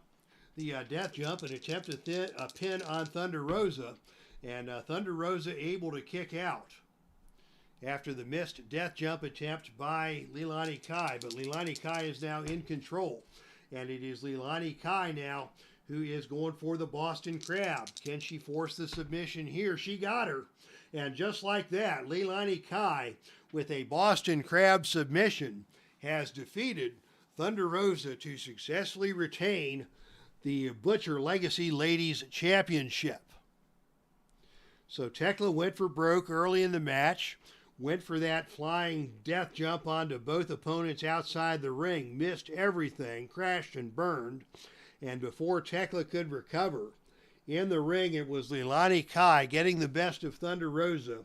[SPEAKER 1] the death jump, and attempt a pin on Thunder Rosa. And Thunder Rosa able to kick out after the missed death jump attempt by Leilani Kai. But Leilani Kai is now in control. And it is Leilani Kai now who is going for the Boston Crab. Can she force the submission here? She got her. And just like that, Leilani Kai, with a Boston Crab submission, has defeated Thunder Rosa to successfully retain the Butcher Legacy Ladies Championship. So THEKLA went for broke early in the match, went for that flying death jump onto both opponents outside the ring, missed everything, crashed and burned, and before THEKLA could recover, in the ring it was Leilani Kai getting the best of Thunder Rosa,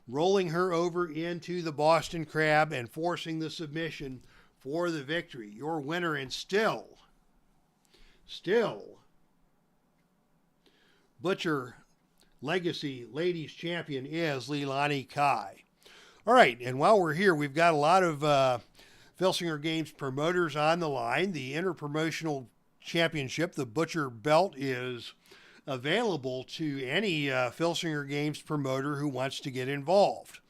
[SPEAKER 1] rolling her over into the Boston Crab and forcing the submission for the victory. Your winner, and still Butcher Legacy Ladies Champion is Leilani Kai. All right, and while we're here, we've got a lot of Filsinger Games promoters on the line. The Interpromotional Championship, the Butcher belt, is available to any Filsinger Games promoter who wants to get involved.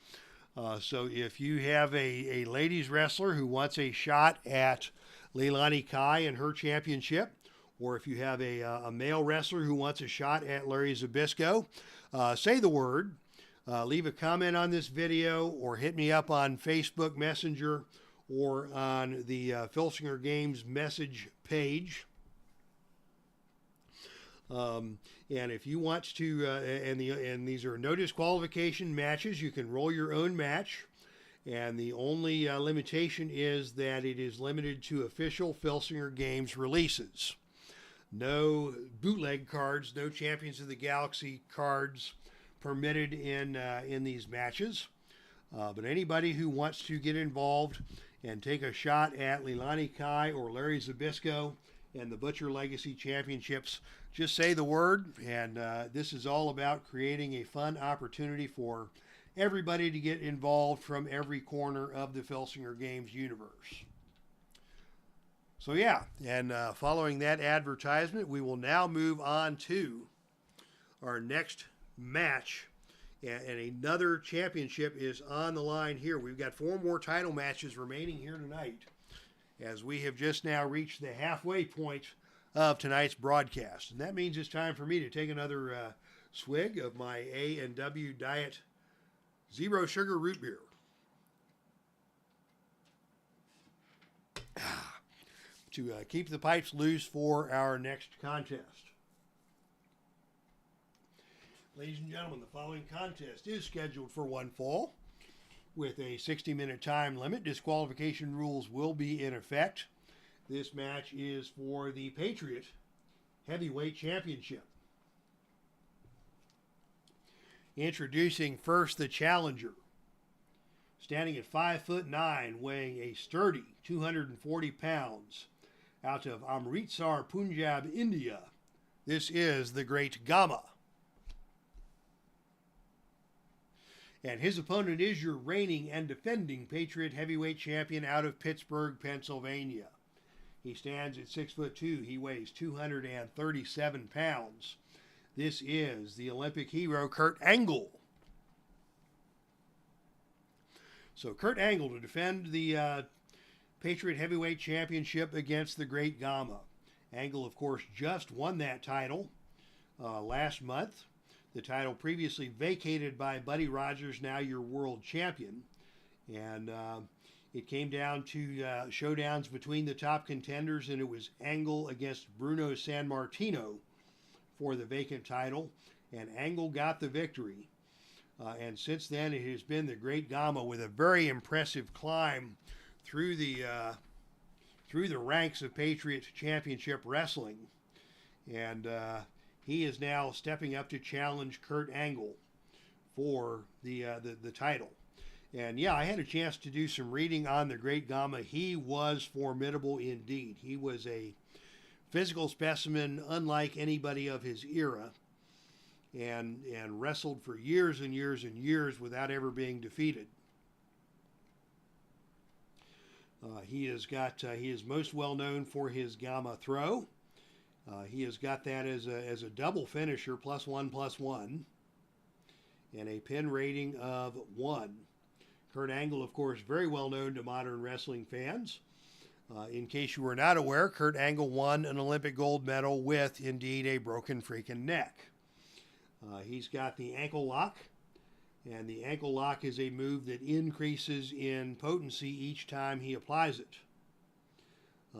[SPEAKER 1] So if you have a ladies wrestler who wants a shot at Leilani Kai and her championship, or if you have a male wrestler who wants a shot at Larry Zbyszko, say the word, leave a comment on this video, or hit me up on Facebook Messenger or on the Filsinger Games message page. And if you want to, and these are no disqualification matches, you can roll your own match. And the only limitation is that it is limited to official Filsinger Games releases. No bootleg cards, no Champions of the Galaxy cards permitted in these matches. But anybody who wants to get involved and take a shot at Leilani Kai or Larry Zbyszko and the Butcher Legacy Championships, just say the word. And this is all about creating a fun opportunity for everybody to get involved from every corner of the Filsinger Games universe. So yeah, and following that advertisement, we will now move on to our next match. And another championship is on the line here. We've got 4 more title matches remaining here tonight, as we have just now reached the halfway point of tonight's broadcast. And that means it's time for me to take another swig of my A&W Diet Zero Sugar Root Beer. To keep the pipes loose for our next contest. Ladies and gentlemen, the following contest is scheduled for one fall with a 60-minute time limit. Disqualification rules will be in effect. This match is for the Patriot Heavyweight Championship. Introducing first the challenger. Standing at 5'9", weighing a sturdy 240 pounds, out of Amritsar, Punjab, India, this is the Great GAMA. And his opponent is your reigning and defending Patriot Heavyweight Champion out of Pittsburgh, Pennsylvania. He stands at 6'2". He weighs 237 pounds. This is the Olympic hero, Kurt Angle. So Kurt Angle to defend the Patriot Heavyweight Championship against the Great GAMA. Angle, of course, just won that title last month. The title previously vacated by Buddy Rogers, now your world champion. And it came down to showdowns between the top contenders, and it was Angle against Bruno Sammartino for the vacant title. And Angle got the victory. And since then, it has been the Great GAMA with a very impressive climb through the ranks of Patriot Championship Wrestling. And he is now stepping up to challenge Kurt Angle for the title. And yeah, I had a chance to do some reading on the Great GAMA. He was formidable indeed. He was a physical specimen unlike anybody of his era, and wrestled for years and years and years without ever being defeated. He is most well known for his GAMA throw. He has got that as a double finisher, +1/+1, and a pin rating of 1. Kurt Angle, of course, very well known to modern wrestling fans. In case you were not aware, Kurt Angle won an Olympic gold medal with, indeed, a broken freaking neck. He's got the ankle lock, and the ankle lock is a move that increases in potency each time he applies it.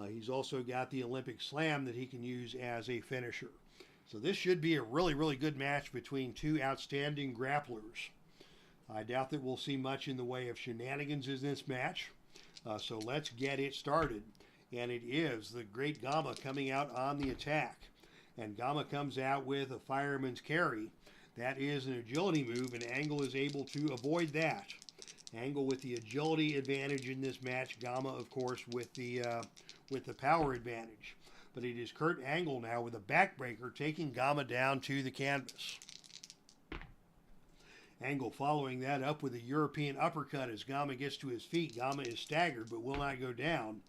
[SPEAKER 1] He's also got the Olympic slam that he can use as a finisher. So this should be a really, really good match between two outstanding grapplers. I doubt that we'll see much in the way of shenanigans in this match. So let's get it started. And it is the Great GAMA coming out on the attack. And GAMA comes out with a fireman's carry. That is an agility move, and Angle is able to avoid that. Angle with the agility advantage in this match. GAMA, of course, with the power advantage. but it is Kurt Angle now with a backbreaker taking GAMA down to the canvas. Angle following that up with a European uppercut as GAMA gets to his feet. GAMA is staggered but will not go down.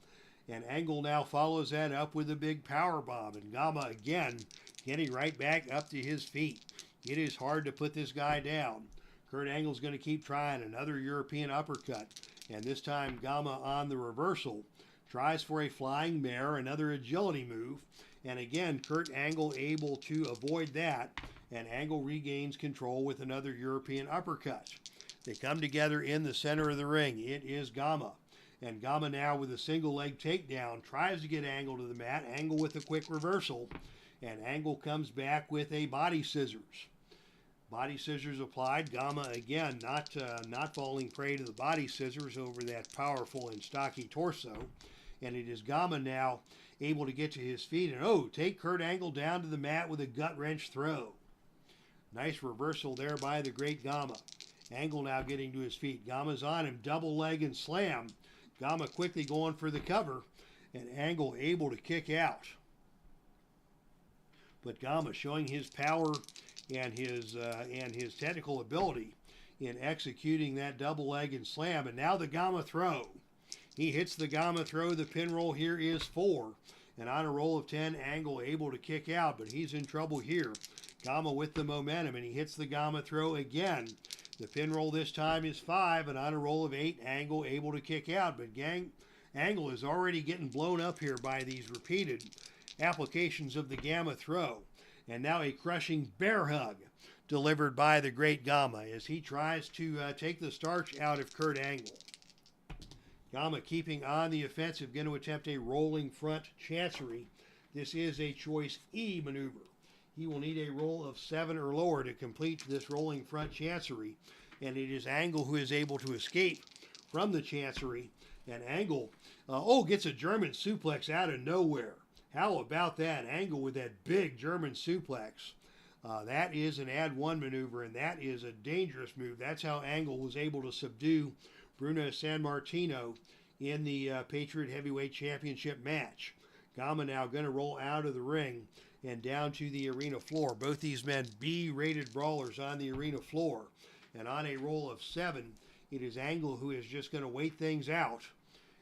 [SPEAKER 1] And Angle now follows that up with a big power bomb. And GAMA again getting right back up to his feet. It is hard to put this guy down. Kurt Angle's going to keep trying another European uppercut. And this time GAMA on the reversal. Tries for a flying mare, another agility move. And again, Kurt Angle able to avoid that. And Angle regains control with another European uppercut. They come together in the center of the ring. It is GAMA. And GAMA now with a single leg takedown tries to get Angle to the mat. Angle with a quick reversal. And Angle comes back with a body scissors. Body scissors applied. GAMA again not falling prey to the body scissors over that powerful and stocky torso. And it is GAMA now able to get to his feet and take Kurt Angle down to the mat with a gut wrench throw. Nice reversal there by the great GAMA. Angle now getting to his feet. GAMA's on him, double leg and slam. GAMA quickly going for the cover, and Angle able to kick out. But GAMA showing his power and his technical ability in executing that double leg and slam. And now the GAMA throw. He hits the GAMA throw. The pin roll here is 4. And on a roll of 10, Angle able to kick out, but he's in trouble here. GAMA with the momentum, and he hits the GAMA throw again. The pin roll this time is 5, and on a roll of 8, Angle able to kick out. But Angle is already getting blown up here by these repeated applications of the GAMA throw. And now a crushing bear hug delivered by the great GAMA as he tries to take the starch out of Kurt Angle. GAMA keeping on the offensive, going to attempt a rolling front chancery. This is a choice E maneuver. He will need a roll of 7 or lower to complete this rolling front chancery. And it is Angle who is able to escape from the chancery. And Angle, gets a German suplex out of nowhere. How about that? Angle with that big German suplex. That is an add 1 maneuver, and that is a dangerous move. That's how Angle was able to subdue Bruno Sammartino in the Patriot Heavyweight Championship match. GAMA now going to roll out of the ring and down to the arena floor. Both these men B-rated brawlers on the arena floor. And on a roll of 7, it is Angle who is just going to wait things out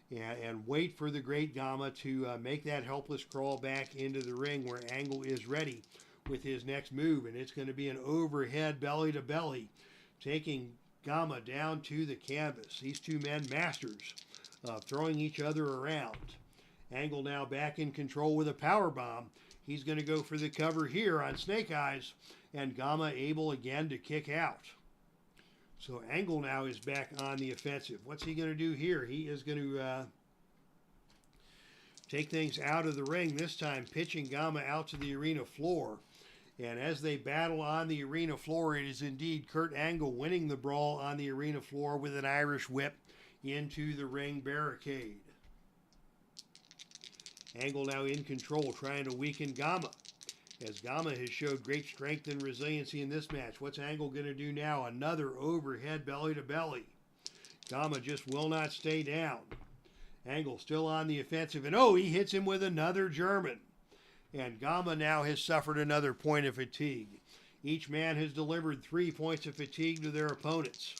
[SPEAKER 1] and wait for the great GAMA to make that helpless crawl back into the ring where Angle is ready with his next move. And it's going to be an overhead belly-to-belly, taking GAMA down to the canvas. These two men masters of throwing each other around. Angle now back in control with a power bomb. He's going to go for the cover here on Snake Eyes, and GAMA able again to kick out. So Angle now is back on the offensive. What's he going to do here? He is going to take things out of the ring, this time pitching GAMA out to the arena floor. And as they battle on the arena floor, it is indeed Kurt Angle winning the brawl on the arena floor with an Irish whip into the ring barricade. Angle now in control, trying to weaken GAMA, as GAMA has showed great strength and resiliency in this match. What's Angle going to do now? Another overhead belly-to-belly. GAMA just will not stay down. Angle still on the offensive, and he hits him with another German. And GAMA now has suffered another point of fatigue. Each man has delivered 3 points of fatigue to their opponents.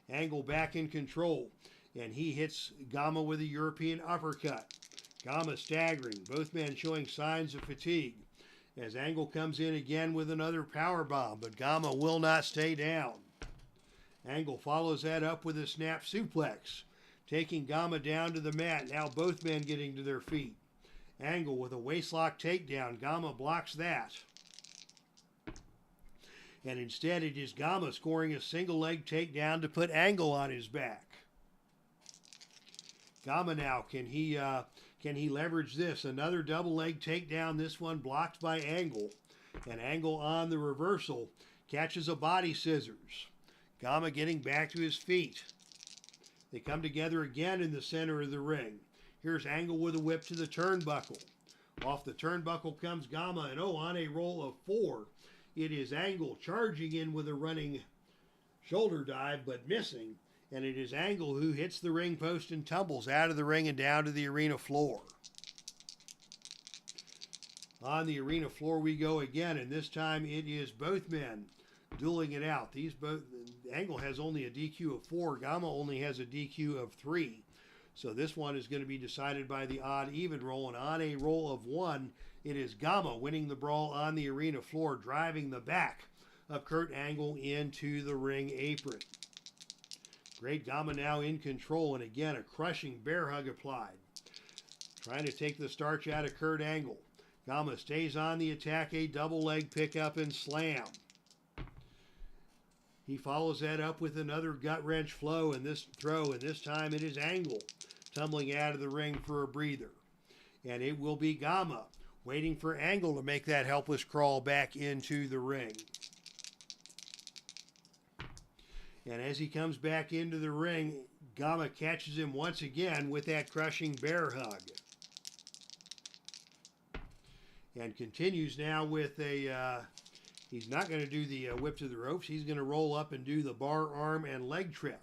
[SPEAKER 1] Angle back in control, and he hits GAMA with a European uppercut. GAMA staggering, both men showing signs of fatigue. As Angle comes in again with another power bomb, but GAMA will not stay down. Angle follows that up with a snap suplex, taking GAMA down to the mat. Now both men getting to their feet. Angle with a waistlock takedown. GAMA blocks that. And instead it is GAMA scoring a single leg takedown to put Angle on his back. GAMA now, can he leverage this? Another double leg takedown, this one blocked by Angle. And Angle on the reversal catches a body scissors. GAMA getting back to his feet. They come together again in the center of the ring. Here's Angle with a whip to the turnbuckle. Off the turnbuckle comes GAMA, and on a roll of 4, it is Angle charging in with a running shoulder dive, but missing. And it is Angle who hits the ring post and tumbles out of the ring and down to the arena floor. On the arena floor we go again, and this time it is both men dueling it out. Angle has only a DQ of 4. GAMA only has a DQ of 3. So this one is going to be decided by the odd-even roll, and on a roll of 1, it is GAMA winning the brawl on the arena floor, driving the back of Kurt Angle into the ring apron. Great GAMA now in control, and again a crushing bear hug applied. Trying to take the starch out of Kurt Angle. GAMA stays on the attack, a double leg pickup and slam. He follows that up with another gut wrench throw, and this time it is Angle tumbling out of the ring for a breather. And it will be GAMA waiting for Angle to make that helpless crawl back into the ring. And as he comes back into the ring, GAMA catches him once again with that crushing bear hug. And continues now with he's not going to do the whip to the ropes. He's going to roll up and do the bar arm and leg trip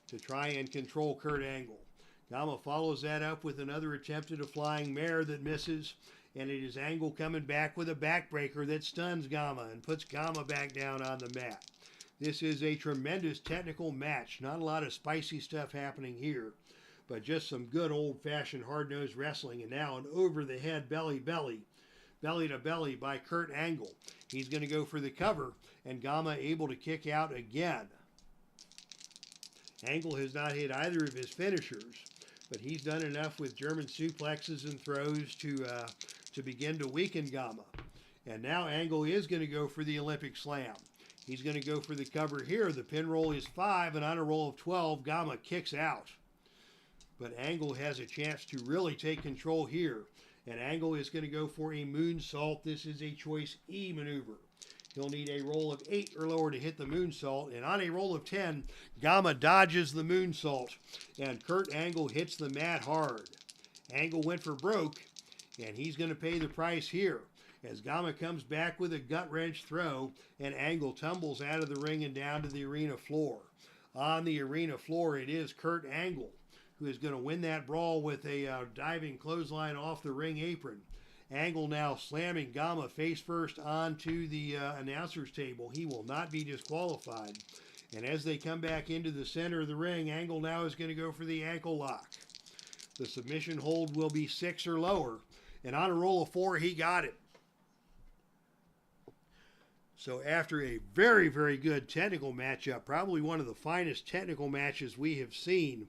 [SPEAKER 1] to try and control Kurt Angle. GAMA follows that up with another attempt at a flying mare that misses. And it is Angle coming back with a backbreaker that stuns GAMA and puts GAMA back down on the mat. This is a tremendous technical match. Not a lot of spicy stuff happening here, but just some good old-fashioned hard-nosed wrestling. And now an over-the-head belly-to-belly by Kurt Angle. He's going to go for the cover, and GAMA able to kick out again. Angle has not hit either of his finishers, but he's done enough with German suplexes and throws to begin to weaken GAMA. And now Angle is going to go for the Olympic Slam. He's going to go for the cover here. The pin roll is 5, and on a roll of 12, GAMA kicks out. But Angle has a chance to really take control here. And Angle is going to go for a moonsault. This is a choice E maneuver. He'll need a roll of 8 or lower to hit the moonsault. And on a roll of 10, GAMA dodges the moonsault. And Kurt Angle hits the mat hard. Angle went for broke, and he's going to pay the price here. As GAMA comes back with a gut wrench throw, and Angle tumbles out of the ring and down to the arena floor. On the arena floor, it is Kurt Angle who is going to win that brawl with a diving clothesline off the ring apron. Angle now slamming GAMA face first onto the announcer's table. He will not be disqualified. And as they come back into the center of the ring, Angle now is going to go for the ankle lock. The submission hold will be 6 or lower. And on a roll of 4, he got it. So after a very, very good technical matchup, probably one of the finest technical matches we have seen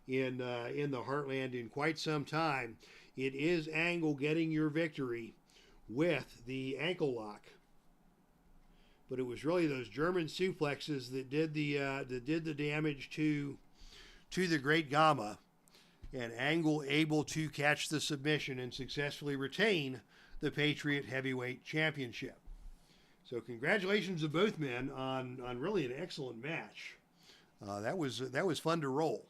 [SPEAKER 1] in the Heartland in quite some time, it is Angle getting your victory with the ankle lock. But it was really those German suplexes that did the damage to the great GAMA, and Angle able to catch the submission and successfully retain the Patriot Heavyweight Championship. So congratulations to both men on really an excellent match. That was fun to roll.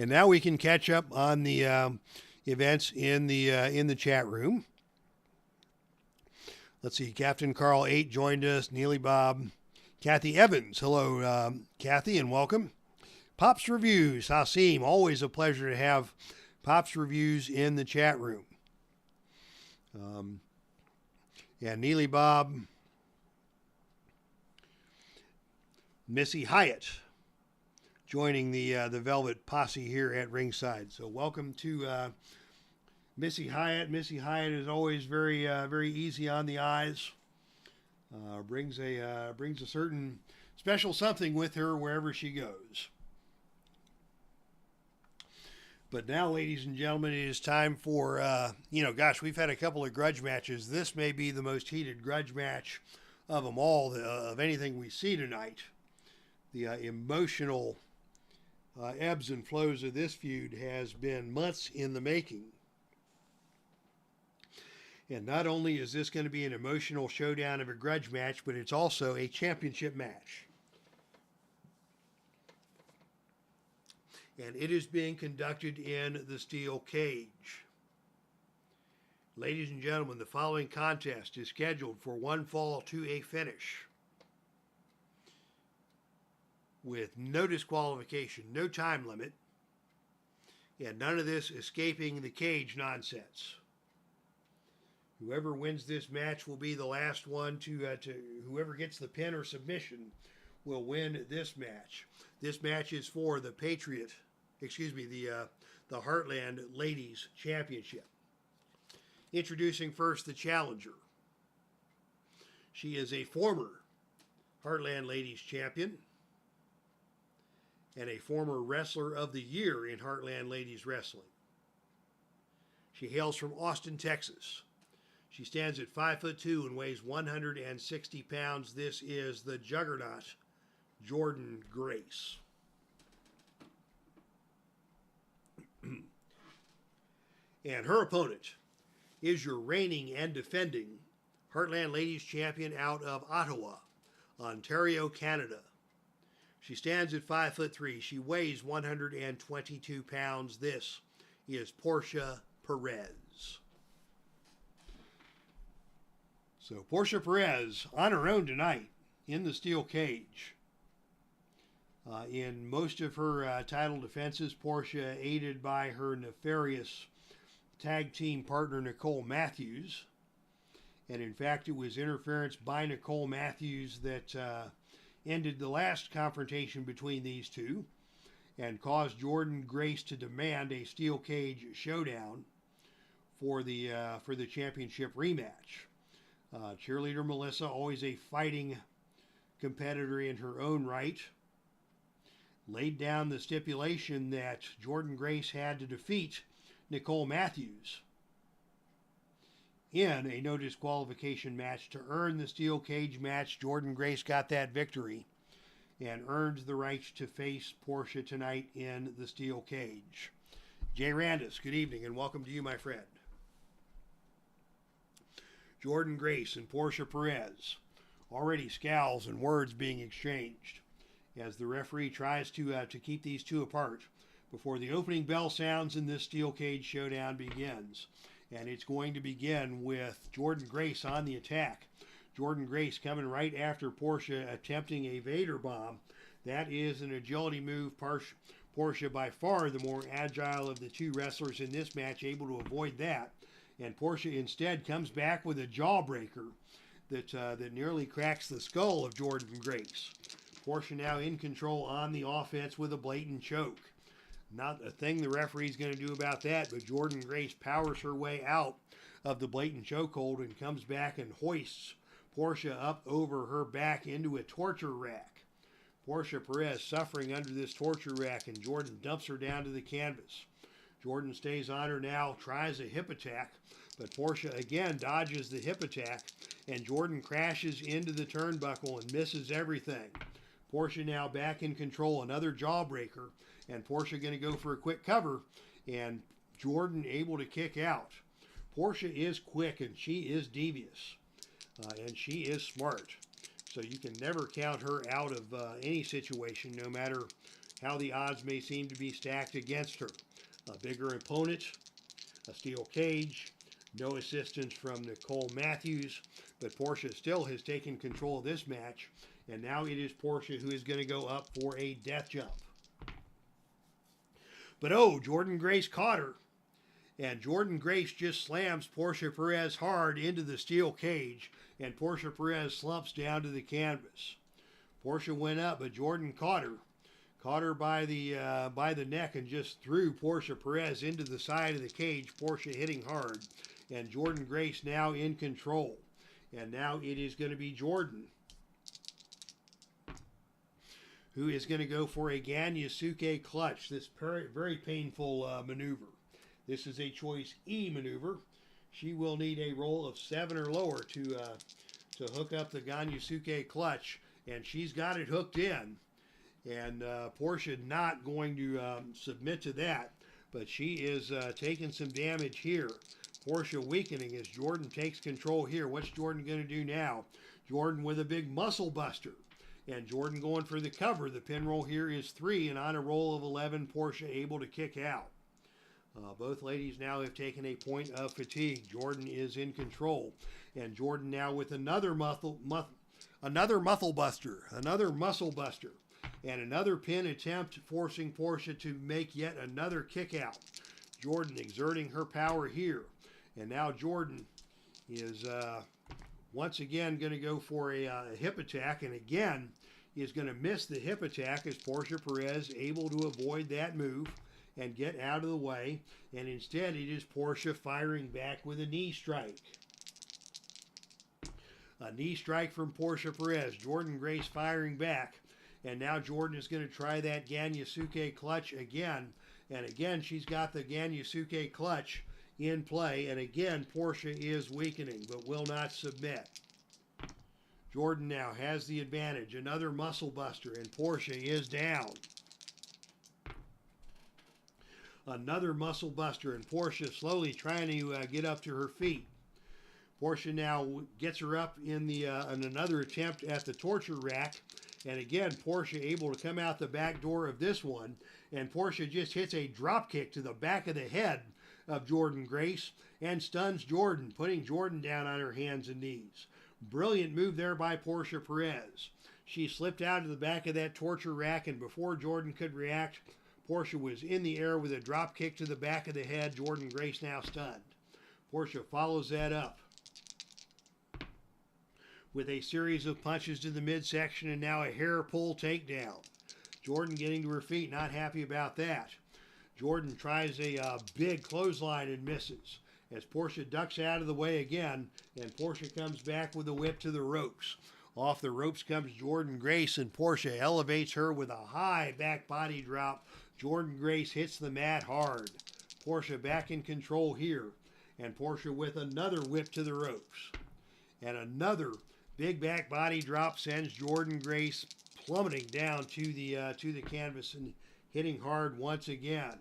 [SPEAKER 1] And now we can catch up on the events in the chat room. Let's see, Captain Carl 8 joined us, Neely Bob, Kathy Evans. Hello, Kathy, and welcome. Pops Reviews, Hasim, always a pleasure to have Pops Reviews in the chat room. Neely Bob, Missy Hyatt joining the Velvet Posse here at ringside. So welcome to Missy Hyatt. Missy Hyatt is always very easy on the eyes. Brings a certain special something with her wherever she goes. But now, ladies and gentlemen, it is time for, we've had a couple of grudge matches. This may be the most heated grudge match of them all, of anything we see tonight. The emotional ebbs and flows of this feud has been months in the making. And not only is this going to be an emotional showdown of a grudge match, but it's also a championship match. And it is being conducted in the steel cage. Ladies and gentlemen, the following contest is scheduled for one fall to a finish, with no disqualification, no time limit, And none of this escaping the cage nonsense. Whoever wins this match will be the last one to whoever gets the pin or submission will win this match. This match is for the Patriot, the Heartland Ladies Championship. Introducing first the challenger. She is a former Heartland Ladies Champion and a former Wrestler of the Year in Heartland Ladies Wrestling. She hails from Austin, Texas. She stands at 5'2" and weighs 160 pounds. This is the Juggernaut, Jordynne Grace. And her opponent is your reigning and defending Heartland Ladies Champion out of Ottawa, Ontario, Canada. She stands at 5'3". She weighs 122 pounds. This is Portia Perez. So Portia Perez on her own tonight in the steel cage. In most of her title defenses, Portia aided by her nefarious tag team partner Nicole Matthews. And in fact, it was interference by Nicole Matthews that ended the last confrontation between these two and caused Jordynne Grace to demand a steel cage showdown for the championship rematch. Cheerleader Melissa, always a fighting competitor in her own right, laid down the stipulation that Jordynne Grace had to defeat Nicole Matthews in a no disqualification match to earn the steel cage match. Jordynne Grace got that victory and earned the right to face Portia tonight in the steel cage. Jay Randis, good evening and welcome to you, my friend. Jordynne Grace and Portia Perez. Already scowls and words being exchanged as the referee tries to keep these two apart before the opening bell sounds and this steel cage showdown begins. And it's going to begin with Jordynne Grace on the attack. Jordynne Grace coming right after Portia attempting a Vader bomb. That is an agility move. Portia by far the more agile of the two wrestlers in this match, able to avoid that. And Portia instead comes back with a jawbreaker that nearly cracks the skull of Jordynne Grace. Portia now in control on the offense with a blatant choke. Not a thing the referee's going to do about that, but Jordynne Grace powers her way out of the blatant chokehold and comes back and hoists Portia up over her back into a torture rack. Portia Perez suffering under this torture rack, and Jordynne dumps her down to the canvas. Jordynne stays on her now, tries a hip attack, but Portia again dodges the hip attack, and Jordynne crashes into the turnbuckle and misses everything. Portia now back in control, another jawbreaker, and Portia going to go for a quick cover, and Jordynne able to kick out. Portia is quick, and she is devious, and she is smart. So you can never count her out of any situation, no matter how the odds may seem to be stacked against her. A bigger opponent, a steel cage, no assistance from Nicole Matthews, but Portia still has taken control of this match, and now it is Portia who is going to go up for a death jump. But oh, Jordynne Grace caught her, and Jordynne Grace just slams Portia Perez hard into the steel cage, and Portia Perez slumps down to the canvas. Portia went up, but Jordynne caught her by the neck and just threw Portia Perez into the side of the cage, Portia hitting hard, and Jordynne Grace now in control. And now it is going to be Jordynne who is going to go for a Ganyasuke clutch, this very painful maneuver. This is a choice E maneuver. She will need a roll of 7 or lower to hook up the Ganyasuke clutch, and she's got it hooked in. And Portia not going to submit to that, but she is taking some damage here. Portia weakening as Jordynne takes control here. What's Jordynne going to do now? Jordynne with a big muscle buster. And Jordynne going for the cover. The pin roll here is 3, and on a roll of 11, Portia able to kick out. Both ladies now have taken a point of fatigue. Jordynne is in control. And Jordynne now with another muscle buster. And another pin attempt, forcing Portia to make yet another kick out. Jordynne exerting her power here. And now Jordynne is once again going to go for a hip attack, and again is going to miss the hip attack as Portia Perez able to avoid that move and get out of the way. And instead it is Portia firing back with a knee strike. A knee strike from Portia Perez. Jordynne Grace firing back. And now Jordynne is going to try that Ganyasuke clutch again. And again, she's got the Ganyasuke clutch in play. And again, Portia is weakening, but will not submit. Jordynne now has the advantage. Another muscle buster, and Portia is down. Another muscle buster, and Portia slowly trying to get up to her feet. Portia now gets her up in another attempt at the torture rack. And again, Portia able to come out the back door of this one. And Portia just hits a drop kick to the back of the head of Jordynne Grace and stuns Jordynne, putting Jordynne down on her hands and knees. Brilliant move there by Portia Perez. She slipped out of the back of that torture rack, and before Jordynne could react, Portia was in the air with a drop kick to the back of the head. Jordynne Grace now stunned. Portia follows that up with a series of punches to the midsection, and now a hair pull takedown. Jordynne getting to her feet, not happy about that. Jordynne tries a big clothesline and misses as Portia ducks out of the way again, and Portia comes back with a whip to the ropes. Off the ropes comes Jordynne Grace, and Portia elevates her with a high back body drop. Jordynne Grace hits the mat hard. Portia back in control here, and Portia with another whip to the ropes. And another big back body drop sends Jordynne Grace plummeting down to the canvas and hitting hard once again.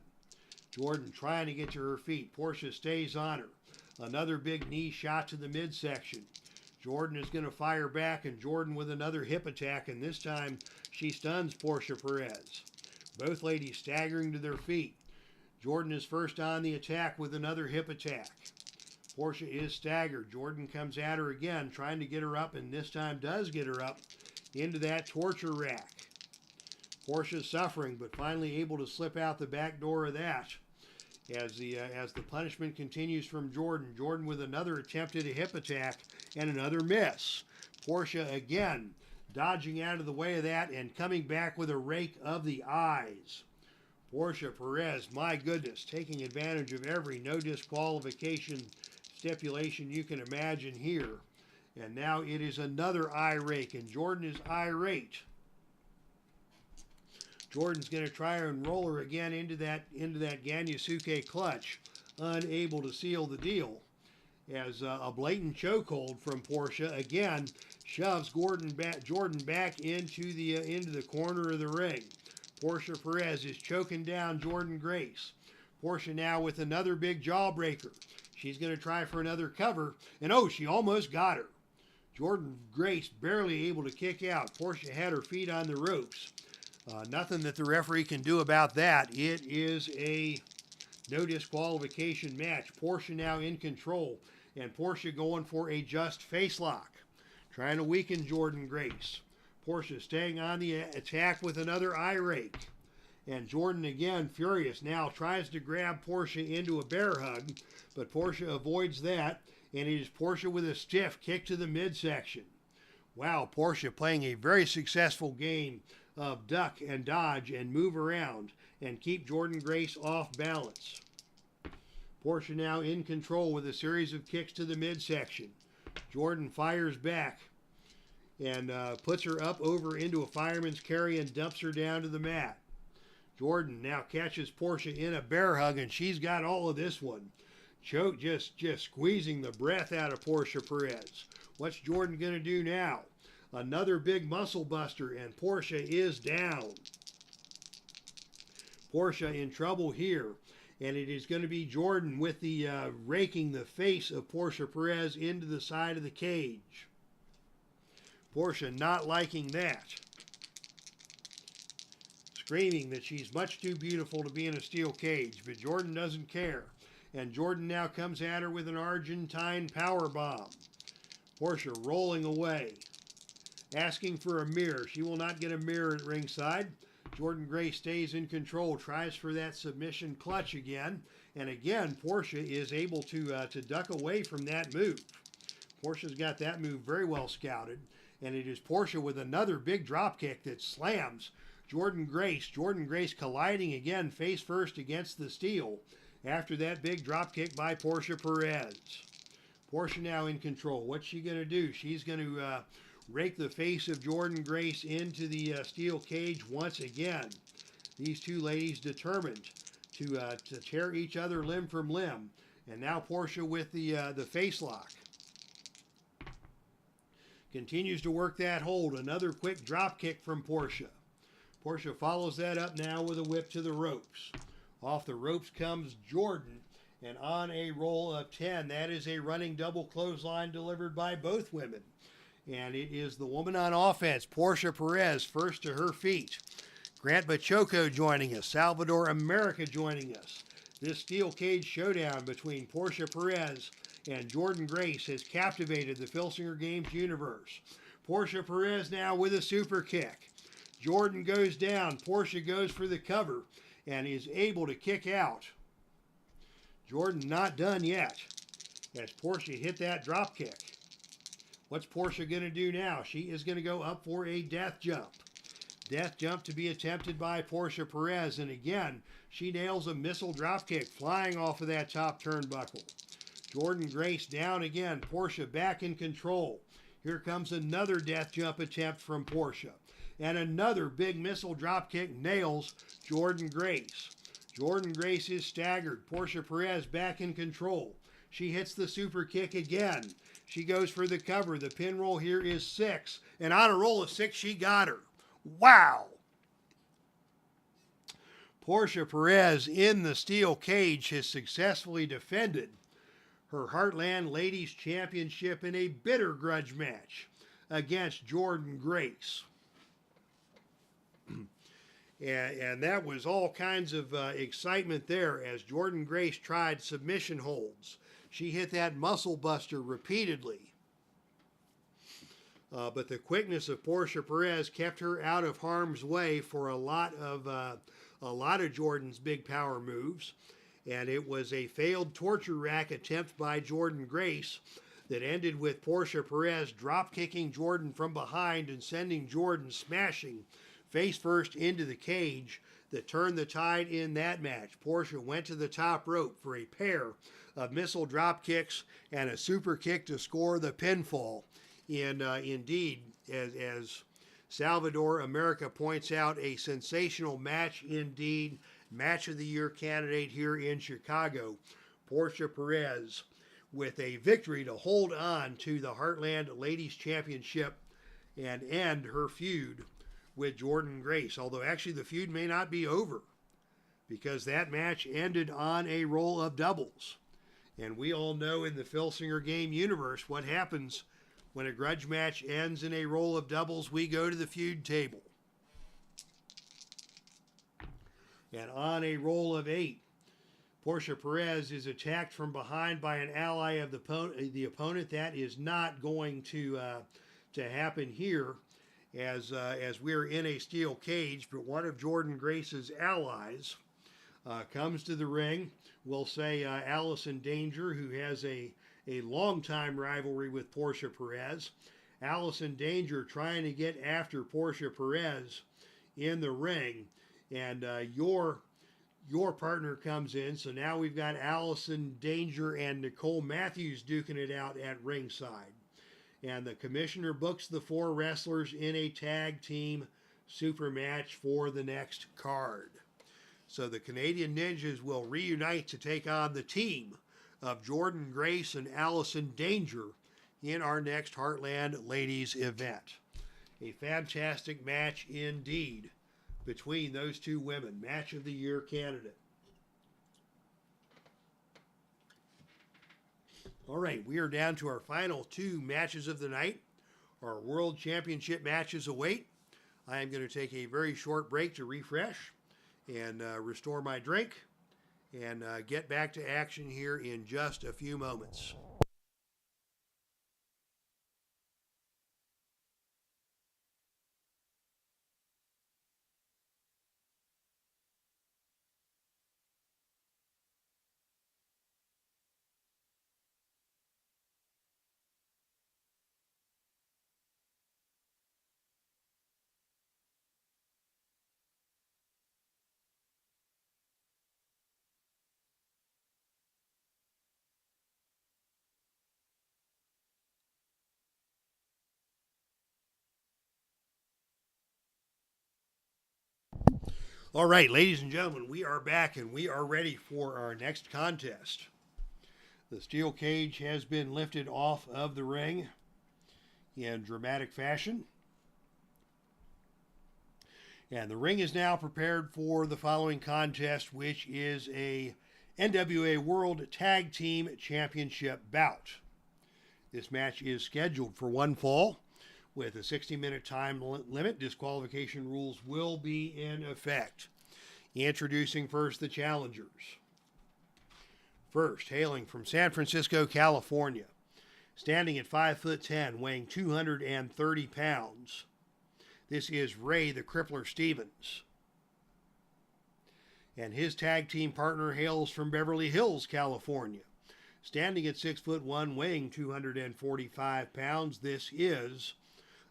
[SPEAKER 1] Jordynne trying to get to her feet. Portia stays on her. Another big knee shot to the midsection. Jordynne is going to fire back, and Jordynne with another hip attack, and this time she stuns Portia Perez. Both ladies staggering to their feet. Jordynne is first on the attack with another hip attack. Portia is staggered. Jordynne comes at her again, trying to get her up, and this time does get her up into that torture rack. Portia's suffering, but finally able to slip out the back door of that. As the punishment continues from Jordynne. Jordynne with another attempt at a hip attack and another miss. Portia again dodging out of the way of that and coming back with a rake of the eyes. Portia Perez, my goodness, taking advantage of every no disqualification stipulation you can imagine here. And now it is another eye rake, and Jordynne is irate. Jordynne's going to try and roll her again into that Ganyasuke clutch, unable to seal the deal. As a blatant chokehold from Portia again shoves Jordynne back into the corner of the ring. Portia Perez is choking down Jordynne Grace. Portia now with another big jawbreaker. She's going to try for another cover, and oh, she almost got her. Jordynne Grace barely able to kick out. Portia had her feet on the ropes. Nothing that the referee can do about that. It is a no disqualification match. Portia now in control, and Portia going for a just face lock, trying to weaken Jordynne Grace. Portia staying on the attack with another eye rake. And Jordynne again, furious, now tries to grab Portia into a bear hug, but Portia avoids that, and it is Portia with a stiff kick to the midsection. Wow, Portia playing a very successful game of duck and dodge and move around and keep Jordynne Grace off balance. Portia now in control with a series of kicks to the midsection. Jordynne fires back and puts her up over into a fireman's carry and dumps her down to the mat. Jordynne now catches Portia in a bear hug, and she's got all of this one. Choke just squeezing the breath out of Portia Perez. What's Jordynne going to do now? Another big muscle buster, and Portia is down. Portia in trouble here, and it is going to be Jordynne with the raking the face of Portia Perez into the side of the cage. Portia not liking that. Screaming that she's much too beautiful to be in a steel cage, but Jordynne doesn't care. And Jordynne now comes at her with an Argentine powerbomb. Portia rolling away. asking for a mirror. She will not get a mirror at ringside. Jordynne Grace stays in control, tries for that submission clutch again. And again, Portia is able to duck away from that move. Portia's got that move very well scouted. And it is Portia with another big drop kick that slams Jordynne Grace. Jordynne Grace colliding again face first against the steel after that big drop kick by Portia Perez. Portia now in control. What's she going to do? She's going to rake the face of Jordynne Grace into the steel cage once again. These two ladies determined to tear each other limb from limb. And now Portia with the face lock. Continues to work that hold. Another quick drop kick from Portia. Portia follows that up now with a whip to the ropes. Off the ropes comes Jordynne, and on a roll of 10. That is a running double clothesline delivered by both women. And it is the woman on offense, Portia Perez, first to her feet. Grant Bachoco joining us. Salvador America joining us. This steel cage showdown between Portia Perez and Jordynne Grace has captivated the Filsinger Games universe. Portia Perez now with a super kick. Jordynne goes down. Portia goes for the cover and is able to kick out. Jordynne not done yet as Portia hit that drop kick. What's Portia going to do now? She is going to go up for a death jump. Death jump to be attempted by Portia Perez. And again, she nails a missile drop kick flying off of that top turnbuckle. Jordynne Grace down again. Portia back in control. Here comes another death jump attempt from Portia. And another big missile drop kick nails Jordynne Grace. Jordynne Grace is staggered. Portia Perez back in control. She hits the super kick again. She goes for the cover. The pin roll here is 6. And on a roll of 6, she got her. Wow! Portia Perez in the steel cage has successfully defended her Heartland Ladies Championship in a bitter grudge match against Jordynne Grace. And that was all kinds of excitement there as Jordynne Grace tried submission holds. She hit that muscle buster repeatedly. But the quickness of Portia Perez kept her out of harm's way for a lot of Jordynne's big power moves. And it was a failed torture rack attempt by Jordynne Grace that ended with Portia Perez drop kicking Jordynne from behind and sending Jordynne smashing face first into the cage that turned the tide in that match. Portia went to the top rope for a pair of missile drop kicks and a super kick to score the pinfall. Indeed, as Salvador America points out, a sensational match indeed. Match of the Year candidate here in Chicago. Portia Perez with a victory to hold on to the Heartland Ladies Championship and end her feud with Jordynne Grace. Although actually the feud may not be over because that match ended on a roll of doubles. And we all know in the Filsinger game universe what happens when a grudge match ends in a roll of doubles. We go to the feud table. And on a roll of 8, Portia Perez is attacked from behind by an ally of the opponent. That is not going to happen here as we're in a steel cage. But one of Jordynne Grace's allies comes to the ring. We'll say Allison Danger, who has a long-time rivalry with Portia Perez. Allison Danger trying to get after Portia Perez in the ring. And your partner comes in. So now we've got Allison Danger and Nicole Matthews duking it out at ringside. And the commissioner books the 4 wrestlers in a tag team super match for the next card. So the Canadian Ninjas will reunite to take on the team of Jordynne Grace and Allison Danger in our next Heartland Ladies event. A fantastic match indeed between those two women. Match of the Year candidate. All right, we are down to our final 2 matches of the night. Our World Championship matches await. I am going to take a very short break to refresh and restore my drink and get back to action here in just a few moments. All right, ladies and gentlemen, we are back and we are ready for our next contest. The steel cage has been lifted off of the ring in dramatic fashion. And the ring is now prepared for the following contest, which is a NWA World Tag Team Championship bout. This match is scheduled for one fall with a 60-minute time limit. Disqualification rules will be in effect. Introducing first the challengers. First, hailing from San Francisco, California, standing at 5'10", weighing 230 pounds. This is Ray the Crippler Stevens. And his tag team partner hails from Beverly Hills, California, standing at 6'1", weighing 245 pounds. This is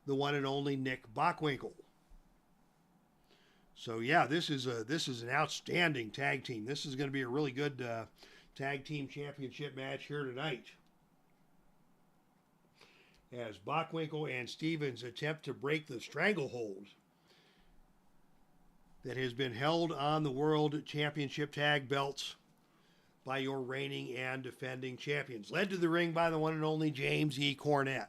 [SPEAKER 1] the one and only Nick Bockwinkel. So yeah, this is an outstanding tag team. This is going to be a really good tag team championship match here tonight. As Bockwinkel and Stevens attempt to break the stranglehold that has been held on the World Championship tag belts by your reigning and defending champions. Led to the ring by the one and only James E. Cornette.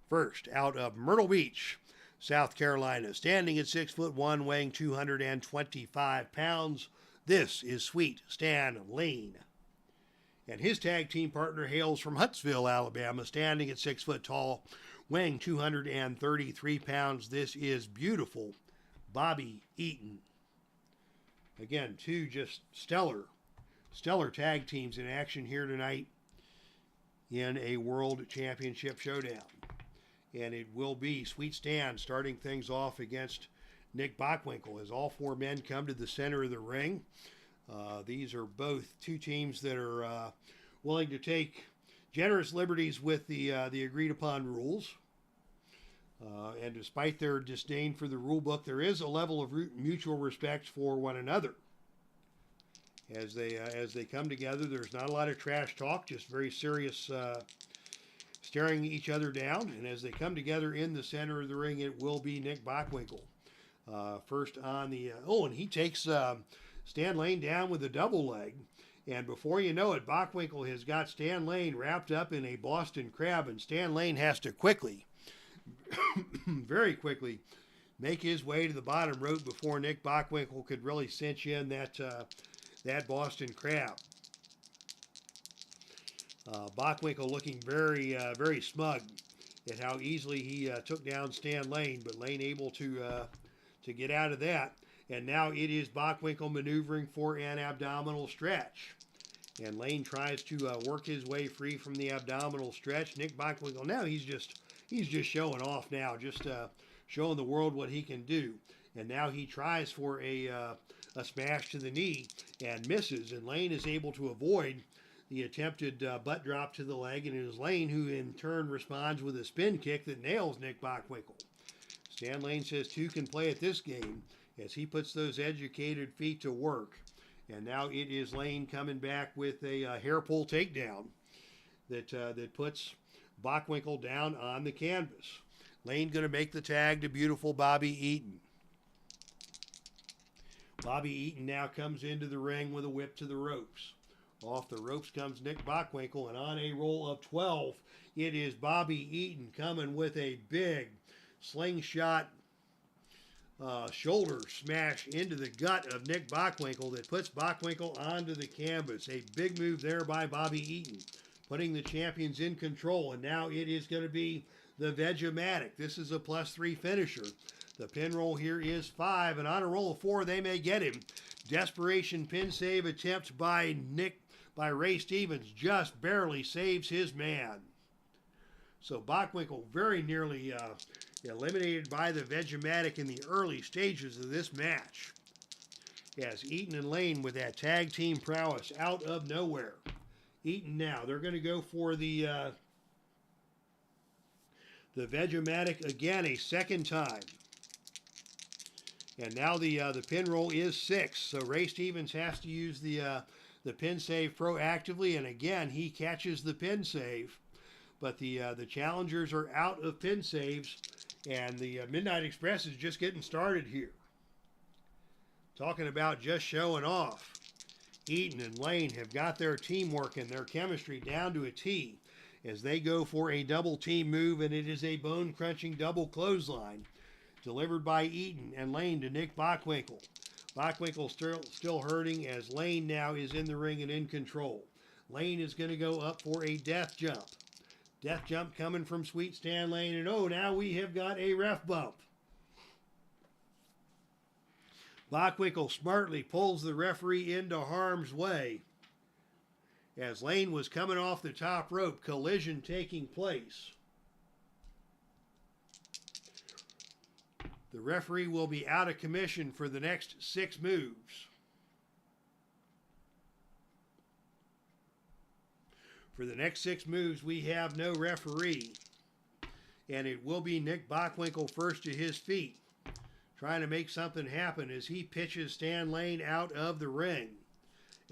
[SPEAKER 1] First, out of Myrtle Beach, South Carolina, standing at 6'1", weighing 225 pounds. This is Sweet Stan Lane. And his tag team partner hails from Huntsville, Alabama, standing at 6 foot tall, weighing 233 pounds. This is Beautiful Bobby Eaton. Again, two just stellar tag teams in action here tonight in a World Championship showdown. And it will be Sweet Stan starting things off against Nick Bockwinkel as all four men come to the center of the ring. These are both two teams that are willing to take generous liberties with the agreed upon rules. And despite their disdain for the rule book, there is a level of mutual respect for one another. As they come together, there's not a lot of trash talk, just very serious staring each other down. And as they come together in the center of the ring, it will be Nick Bockwinkel. First on the... and he takes Stan Lane down with a double leg. And before you know it, Bockwinkel has got Stan Lane wrapped up in a Boston Crab. And Stan Lane has to quickly, very quickly, make his way to the bottom rope before Nick Bockwinkel could really cinch in that Boston Crab. Bockwinkel looking very, very smug at how easily he took down Stan Lane, but Lane able to get out of that. And now it is Bockwinkel maneuvering for an abdominal stretch. And Lane tries to work his way free from the abdominal stretch. Nick Bockwinkel, now he's just showing off now, just showing the world what he can do. And now he tries for a smash to the knee and misses. And Lane is able to avoid the attempted butt drop to the leg, and it is Lane who in turn responds with a spin kick that nails Nick Bockwinkel. Stan Lane says two can play at this game as he puts those educated feet to work. And now it is Lane coming back with a hair pull takedown that puts Bockwinkel down on the canvas. Lane going to make the tag to Beautiful Bobby Eaton. Bobby Eaton now comes into the ring with a whip to the ropes. Off the ropes comes Nick Bockwinkel, and on a roll of 12, it is Bobby Eaton coming with a big slingshot shoulder smash into the gut of Nick Bockwinkel that puts Bockwinkel onto the canvas. A big move there by Bobby Eaton, putting the champions in control, and now it is going to be the Vegematic. This is a +3 finisher. The pin roll here is 5, and on a roll of 4, they may get him. Desperation pin save attempt by Ray Stevens just barely saves his man. So Bockwinkel very nearly eliminated by the Vegematic in the early stages of this match. As Eaton and Lane with that tag team prowess out of nowhere. Eaton now, they're going to go for the Vegematic again a second time. And now the pin roll is 6, so Ray Stevens has to use the pin save proactively, and again he catches the pin save. But the challengers are out of pin saves, and the Midnight Express is just getting started here. Talking about just showing off. Eaton and Lane have got their teamwork and their chemistry down to a T as they go for a double team move, and it is a bone-crunching double clothesline delivered by Eaton and Lane to Nick Bockwinkel. Bockwinkel still hurting as Lane now is in the ring and in control. Lane is going to go up for a death jump. Death jump coming from Sweet Stan Lane, and oh, now we have got a ref bump. Bockwinkel smartly pulls the referee into harm's way as Lane was coming off the top rope, collision taking place. The referee will be out of commission for the next 6 moves. For the next 6 moves, we have no referee. And it will be Nick Bockwinkel first to his feet, trying to make something happen as he pitches Stan Lane out of the ring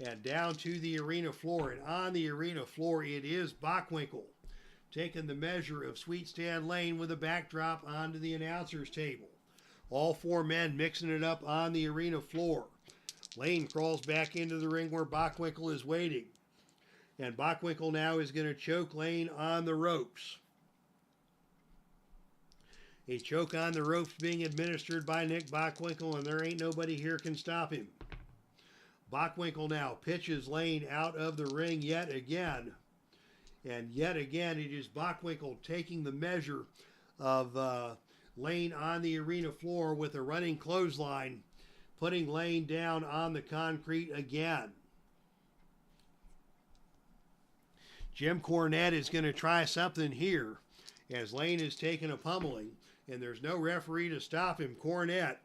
[SPEAKER 1] and down to the arena floor. And on the arena floor, it is Bockwinkel taking the measure of Sweet Stan Lane with a backdrop onto the announcer's table. All 4 men mixing it up on the arena floor. Lane crawls back into the ring where Bockwinkel is waiting. And Bockwinkel now is going to choke Lane on the ropes. A choke on the ropes being administered by Nick Bockwinkel, and there ain't nobody here can stop him. Bockwinkel now pitches Lane out of the ring yet again. And yet again, it is Bockwinkel taking the measure of Lane on the arena floor with a running clothesline, putting Lane down on the concrete again. Jim Cornette is going to try something here as Lane is taking a pummeling, and there's no referee to stop him. Cornette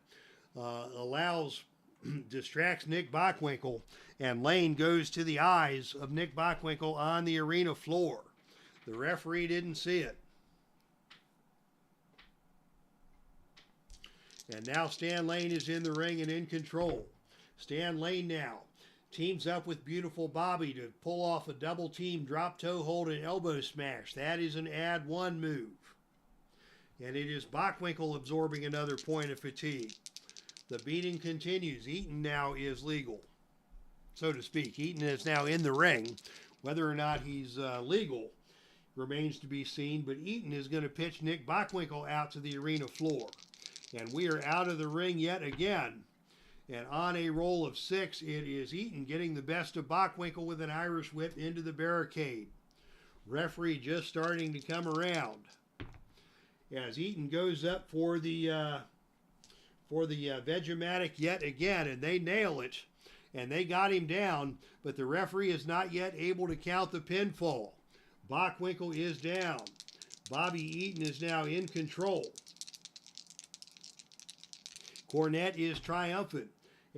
[SPEAKER 1] distracts Nick Bockwinkel, and Lane goes to the eyes of Nick Bockwinkel on the arena floor. The referee didn't see it. And now Stan Lane is in the ring and in control. Stan Lane now teams up with Beautiful Bobby to pull off a double team drop toe hold and elbow smash. That is an add 1 move. And it is Bockwinkel absorbing another point of fatigue. The beating continues. Eaton now is legal, so to speak. Eaton is now in the ring. Whether or not he's legal remains to be seen, but Eaton is going to pitch Nick Bockwinkel out to the arena floor. And we are out of the ring yet again. And on a roll of 6, it is Eaton getting the best of Bockwinkel with an Irish whip into the barricade. Referee just starting to come around as Eaton goes up for the Vegematic yet again, and they nail it, and they got him down, but the referee is not yet able to count the pinfall. Bockwinkel is down. Bobby Eaton is now in control. Cornette is triumphant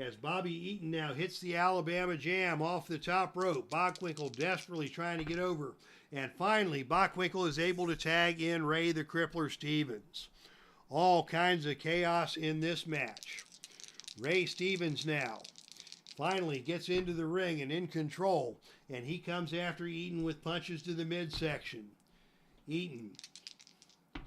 [SPEAKER 1] as Bobby Eaton now hits the Alabama Jam off the top rope. Bockwinkel desperately trying to get over. And finally, Bockwinkel is able to tag in Ray the Crippler Stevens. All kinds of chaos in this match. Ray Stevens now finally gets into the ring and in control. And he comes after Eaton with punches to the midsection. Eaton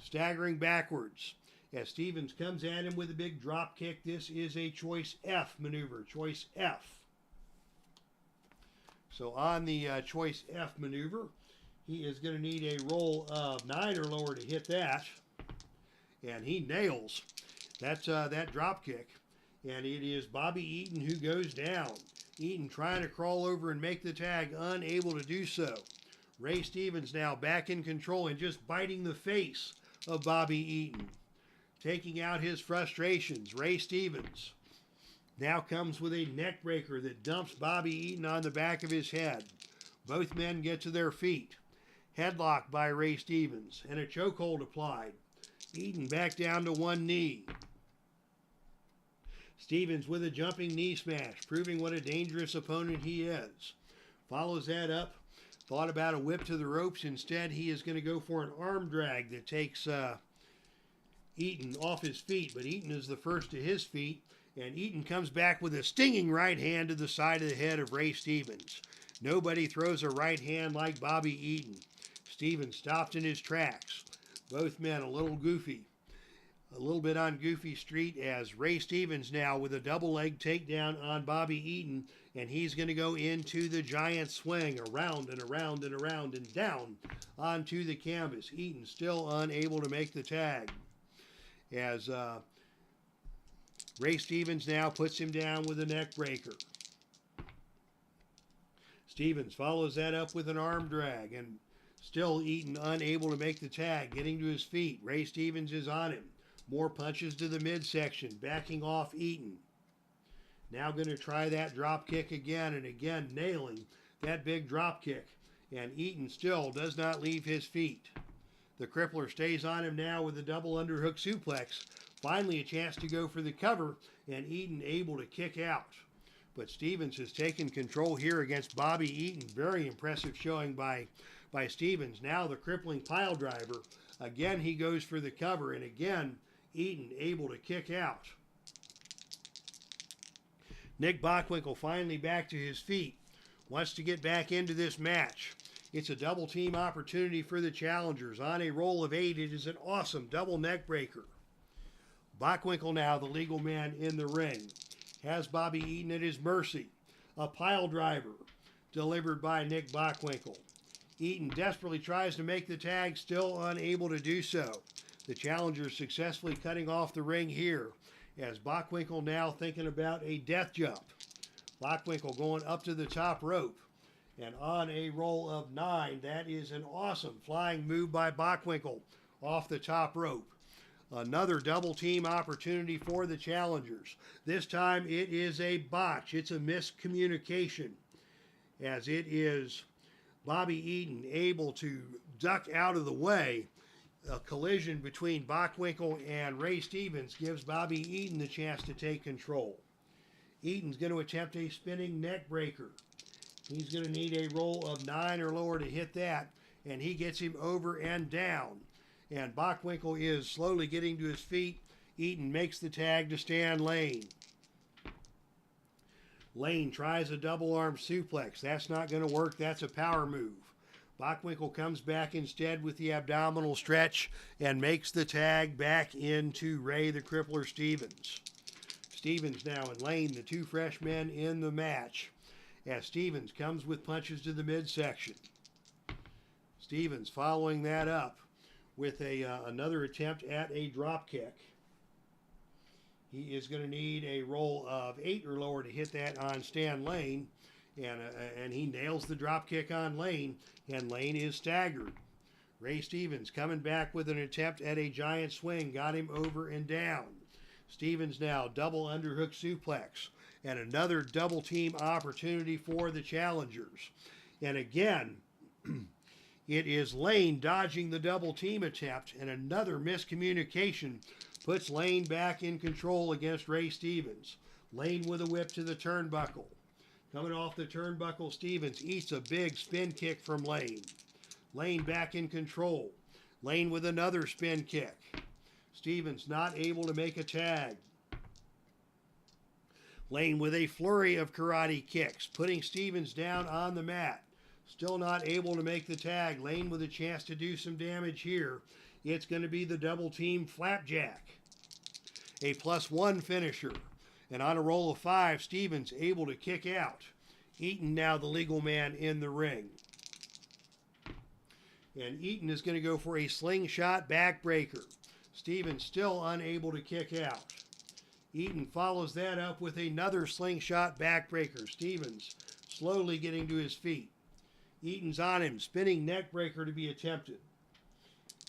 [SPEAKER 1] staggering backwards as Stevens comes at him with a big drop kick. This is a choice F maneuver, choice F. So on the choice F maneuver, he is going to need a roll of 9 or lower to hit that. And he nails that drop kick. And it is Bobby Eaton who goes down. Eaton trying to crawl over and make the tag, unable to do so. Ray Stevens now back in control and just biting the face of Bobby Eaton, taking out his frustrations. Ray Stevens now comes with a neck breaker that dumps Bobby Eaton on the back of his head. Both men get to their feet. Headlock by Ray Stevens and a chokehold applied. Eaton back down to one knee. Stevens with a jumping knee smash, proving what a dangerous opponent he is. Follows that up. Thought about a whip to the ropes. Instead, he is going to go for an arm drag that takes Eaton off his feet. But Eaton is the first to his feet. And Eaton comes back with a stinging right hand to the side of the head of Ray Stevens. Nobody throws a right hand like Bobby Eaton. Stevens stopped in his tracks. Both men a little goofy. a little bit on Goofy Street as Ray Stevens now with a double leg takedown on Bobby Eaton, and he's going to go into the giant swing around and around and around and down onto the canvas. Eaton still unable to make the tag as Ray Stevens now puts him down with a neck breaker. Stevens follows that up with an arm drag, and still Eaton unable to make the tag, getting to his feet. Ray Stevens is on him. More punches to the midsection, backing off Eaton. Now going to try that drop kick again, and again nailing that big drop kick. And Eaton still does not leave his feet. The crippler stays on him now with a double underhook suplex. Finally a chance to go for the cover, and Eaton able to kick out. But Stevens has taken control here against Bobby Eaton. Very impressive showing by Stevens. Now the crippling pile driver. Again he goes for the cover, and again Eaton able to kick out. Nick Bockwinkel finally back to his feet. Wants to get back into this match. It's a double team opportunity for the challengers. On a roll of 8, it is an awesome double neck breaker. Bockwinkel now the legal man in the ring. Has Bobby Eaton at his mercy. A pile driver delivered by Nick Bockwinkel. Eaton desperately tries to make the tag, still unable to do so. The challengers successfully cutting off the ring here as Bockwinkel now thinking about a death jump. Bockwinkel going up to the top rope, and on a roll of 9, that is an awesome flying move by Bockwinkel off the top rope. Another double team opportunity for the challengers. This time it is a botch. It's a miscommunication, as it is Bobby Eaton able to duck out of the way. A collision between Bockwinkel and Ray Stevens gives Bobby Eaton the chance to take control. Eaton's going to attempt a spinning neck breaker. He's going to need a roll of 9 or lower to hit that, and he gets him over and down. And Bockwinkel is slowly getting to his feet. Eaton makes the tag to Stan Lane. Lane tries a double arm suplex. That's not going to work. That's a power move. Bockwinkel comes back instead with the abdominal stretch and makes the tag back into Ray the Crippler Stevens. Stevens now and Lane, the two fresh men in the match, as Stevens comes with punches to the midsection. Stevens following that up with another attempt at a drop kick. He is going to need a roll of 8 or lower to hit that on Stan Lane, and he nails the drop kick on Lane, and Lane is staggered. Ray Stevens coming back with an attempt at a giant swing, got him over and down. Stevens now double underhook suplex, and another double team opportunity for the challengers. And again, it is Lane dodging the double team attempt, and another miscommunication puts Lane back in control against Ray Stevens. Lane with a whip to the turnbuckle. Coming off the turnbuckle, Stevens eats a big spin kick from Lane. Lane back in control. Lane with another spin kick. Stevens not able to make a tag. Lane with a flurry of karate kicks, putting Stevens down on the mat. Still not able to make the tag. Lane with a chance to do some damage here. It's going to be the double team flapjack. A +1 finisher. And on a roll of 5, Stevens able to kick out. Eaton now the legal man in the ring. And Eaton is going to go for a slingshot backbreaker. Stevens still unable to kick out. Eaton follows that up with another slingshot backbreaker. Stevens slowly getting to his feet. Eaton's on him, spinning neck breaker to be attempted.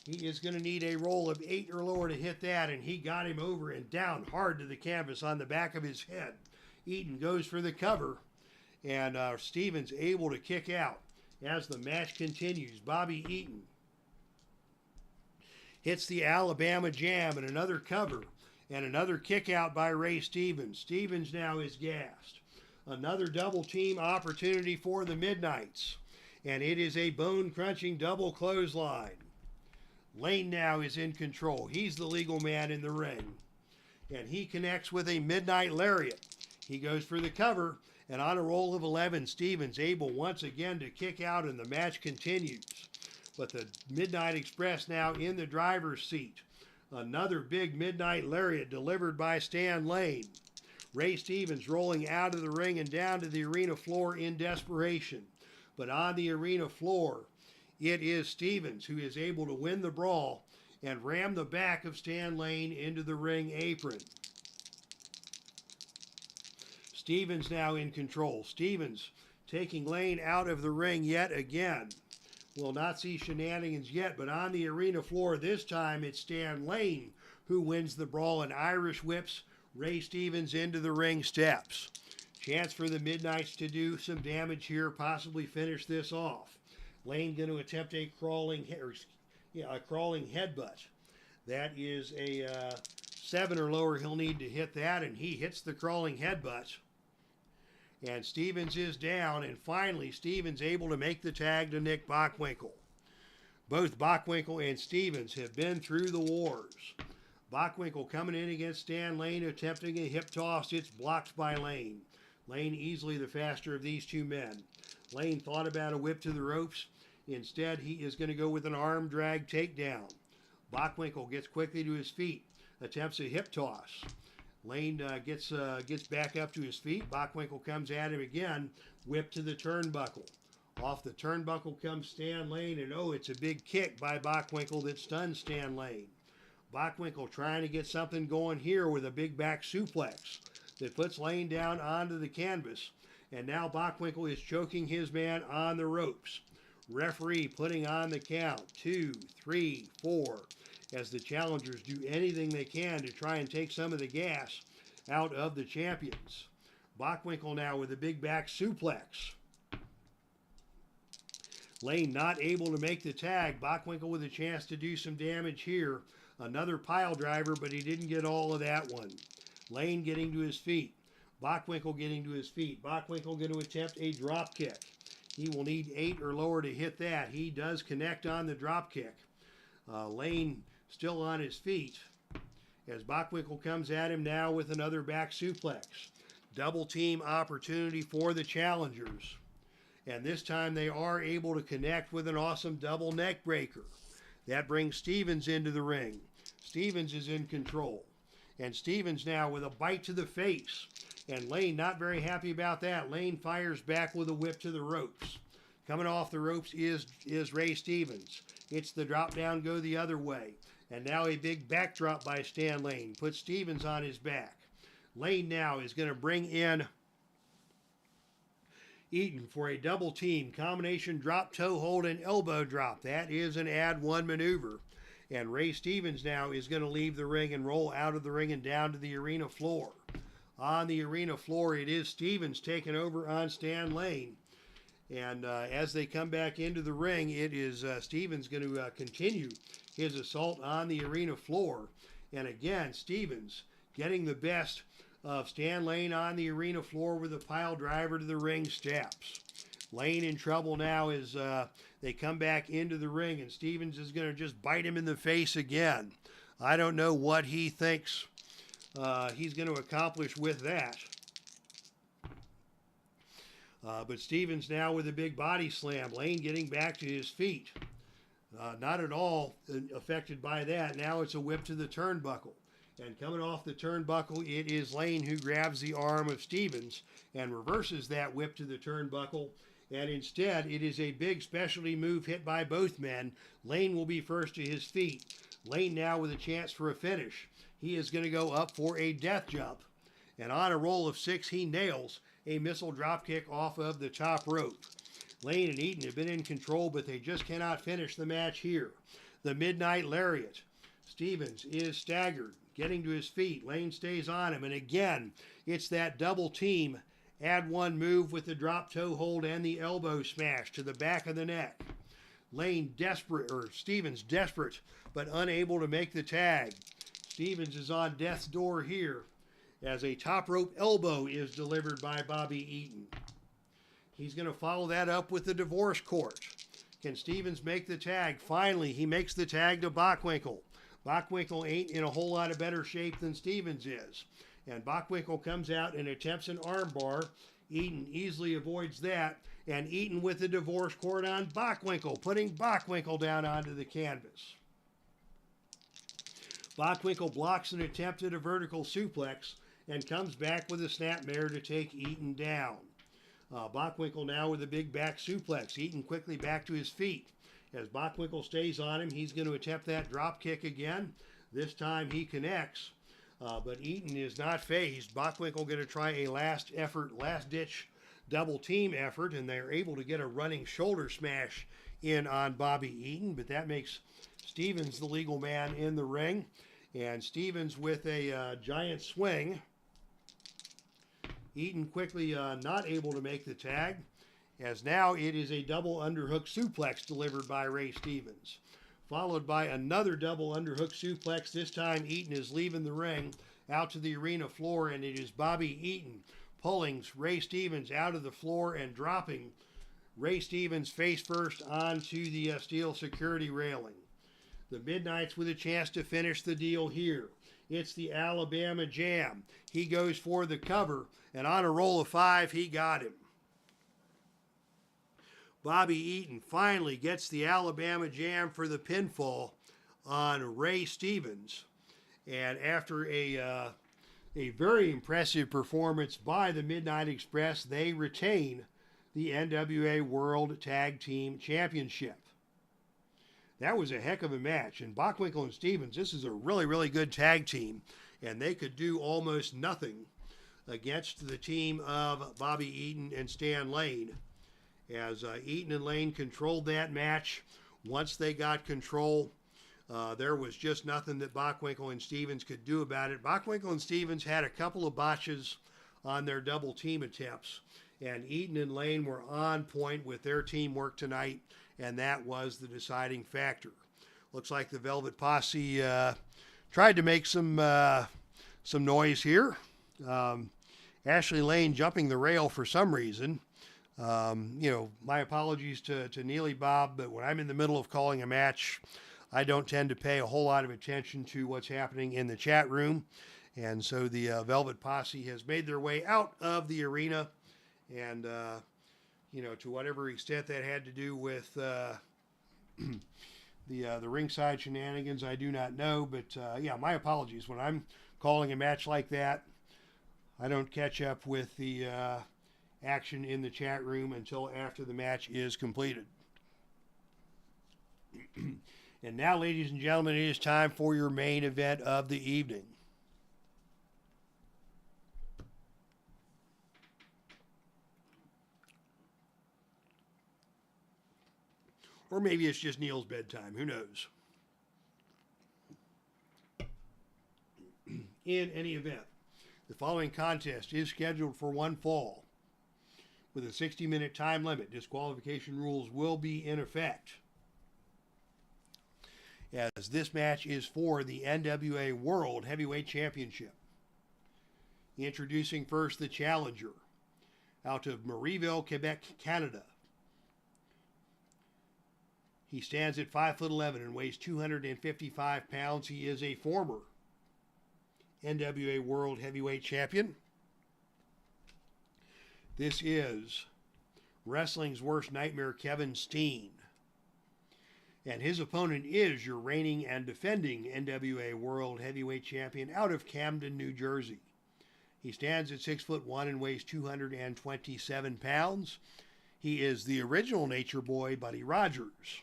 [SPEAKER 1] He is going to need a roll of 8 or lower to hit that, and he got him over and down hard to the canvas on the back of his head. Eaton goes for the cover, and Stevens able to kick out. As the match continues, Bobby Eaton hits the Alabama Jam and another cover, and another kick out by Ray Stevens. Stevens now is gassed. Another double team opportunity for the Midnights, and it is a bone-crunching double clothesline. Lane now is in control. He's the legal man in the ring, and he connects with a Midnight Lariat. He goes for the cover, and on a roll of 11, Stevens able once again to kick out, and the match continues. But the Midnight Express now in the driver's seat. Another big midnight lariat delivered by Stan Lane. Ray Stevens rolling out of the ring and down to the arena floor in desperation. But on the arena floor, it is Stevens who is able to win the brawl and ram the back of Stan Lane into the ring apron. Stevens now in control. Stevens taking Lane out of the ring yet again. We'll not see shenanigans yet, but on the arena floor this time it's Stan Lane who wins the brawl and Irish whips Ray Stevens into the ring steps. Chance for the Midnights to do some damage here, possibly finish this off. Lane going to attempt a crawling headbutt. That is a 7 or lower. He'll need to hit that, and he hits the crawling headbutt. And Stevens is down, and finally Stevens able to make the tag to Nick Bockwinkel. Both Bockwinkel and Stevens have been through the wars. Bockwinkel coming in against Stan Lane, attempting a hip toss. It's blocked by Lane. Lane easily the faster of these two men. Lane thought about a whip to the ropes. Instead, he is going to go with an arm drag takedown. Bockwinkel gets quickly to his feet, attempts a hip toss. Lane gets back up to his feet. Bockwinkel comes at him again, whip to the turnbuckle. Off the turnbuckle comes Stan Lane, and oh, it's a big kick by Bockwinkel that stuns Stan Lane. Bockwinkel trying to get something going here with a big back suplex that puts Lane down onto the canvas. And now Bockwinkel is choking his man on the ropes. Referee putting on the count, 2, 3, 4, as the challengers do anything they can to try and take some of the gas out of the champions. Bockwinkel now with a big back suplex. Lane not able to make the tag. Bockwinkel with a chance to do some damage here. Another pile driver, but he didn't get all of that one. Lane getting to his feet. Bockwinkel getting to his feet. Bockwinkel going to attempt a drop kick. He will need 8 or lower to hit that. He does connect on the drop kick. Lane still on his feet as Bockwinkel comes at him now with another back suplex. Double team opportunity for the challengers. And this time they are able to connect with an awesome double neck breaker. That brings Stevens into the ring. Stevens is in control. And Stevens now with a bite to the face. And Lane not very happy about that. Lane fires back with a whip to the ropes. Coming off the ropes is Ray Stevens. It's the drop down, go the other way. And now a big backdrop by Stan Lane. Puts Stevens on his back. Lane now is going to bring in Eaton for a double team combination drop, toe hold, and elbow drop. That is an add one maneuver. And Ray Stevens now is going to leave the ring and roll out of the ring and down to the arena floor. On the arena floor, it is Stevens taking over on Stan Lane. And as they come back into the ring, it is Stevens going to continue his assault on the arena floor. And again, Stevens getting the best of Stan Lane on the arena floor with a pile driver to the ring steps. Lane in trouble now as they come back into the ring, and Stevens is going to just bite him in the face again. I don't know what he thinks he's going to accomplish with that. But Stevens now with a big body slam. Lane getting back to his feet. Not at all affected by that. Now it's a whip to the turnbuckle. And coming off the turnbuckle, it is Lane who grabs the arm of Stevens and reverses that whip to the turnbuckle. And instead, it is a big specialty move hit by both men. Lane will be first to his feet. Lane now with a chance for a finish. He is going to go up for a death jump. And on a roll of 6, he nails a missile dropkick off of the top rope. Lane and Eaton have been in control, but they just cannot finish the match here. The Midnight Lariat. Stevens is staggered, getting to his feet. Lane stays on him, and again, it's that double team. Add one move with the drop toe hold and the elbow smash to the back of the neck. Stevens desperate, but unable to make the tag. Stevens is on death's door here as a top rope elbow is delivered by Bobby Eaton. He's going to follow that up with the divorce court. Can Stevens make the tag? Finally, he makes the tag to Bockwinkel. Bockwinkel ain't in a whole lot of better shape than Stevens is. And Bockwinkel comes out and attempts an armbar. Eaton easily avoids that. And Eaton with the divorce cord on Bockwinkel, putting Bockwinkel down onto the canvas. Bockwinkel blocks an attempt at a vertical suplex and comes back with a snapmare to take Eaton down. Bockwinkel now with a big back suplex. Eaton quickly back to his feet. As Bockwinkel stays on him, he's going to attempt that drop kick again. This time he connects, but Eaton is not phased. Bockwinkel going to try a last-ditch double team effort, and they're able to get a running shoulder smash in on Bobby Eaton, but that makes Stevens the legal man in the ring. And Stevens with a giant swing. Eaton quickly not able to make the tag, as now it is a double underhook suplex delivered by Ray Stevens. Followed by another double underhook suplex. This time Eaton is leaving the ring out to the arena floor, and it is Bobby Eaton pulling Ray Stevens out of the floor and dropping Ray Stevens face first onto the steel security railing. The Midnights with a chance to finish the deal here. It's the Alabama Jam. He goes for the cover, and on a roll of 5, he got him. Bobby Eaton finally gets the Alabama Jam for the pinfall on Ray Stevens. And after a very impressive performance by the Midnight Express, they retain the NWA World Tag Team Championship. That was a heck of a match. And Bockwinkel and Stevens, this is a really, really good tag team. And they could do almost nothing against the team of Bobby Eaton and Stan Lane. As Eaton and Lane controlled that match, once they got control, there was just nothing that Bockwinkel and Stevens could do about it. Bockwinkel and Stevens had a couple of botches on their double team attempts, and Eaton and Lane were on point with their teamwork tonight, and that was the deciding factor. Looks like the Velvet Posse tried to make some noise here. Ashley Lane jumping the rail for some reason. My apologies to Neely Bob, but when I'm in the middle of calling a match, I don't tend to pay a whole lot of attention to what's happening in the chat room. And so the Velvet Posse has made their way out of the arena. And, to whatever extent that had to do with the ringside shenanigans, I do not know. But, my apologies. When I'm calling a match like that, I don't catch up with the action in the chat room until after the match is completed. And now, ladies and gentlemen, it is time for your main event of the evening. Or maybe it's just Neil's bedtime. Who knows? In any event, the following contest is scheduled for one fall with a 60-minute time limit. Disqualification rules will be in effect, as this match is for the NWA World Heavyweight Championship. Introducing first the challenger, out of Marieville, Quebec, Canada. He stands at 5'11" and weighs 255 pounds. He is a former NWA World Heavyweight Champion. This is wrestling's worst nightmare, Kevin Steen. And his opponent is your reigning and defending NWA World Heavyweight Champion out of Camden, New Jersey. He stands at 6'1" and weighs 227 pounds. He is the original Nature Boy, Buddy Rogers.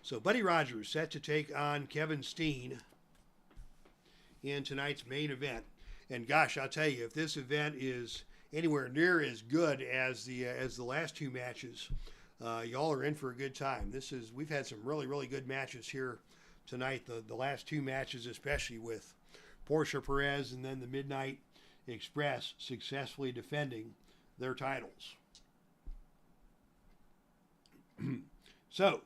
[SPEAKER 1] So Buddy Rogers set to take on Kevin Steen in tonight's main event. And gosh, I'll tell you, if this event is anywhere near as good as the last two matches, y'all are in for a good time. We've had some really, really good matches here tonight. The last two matches, especially with PORTIA, PEREZ, and then the Midnight Express successfully defending their titles. So,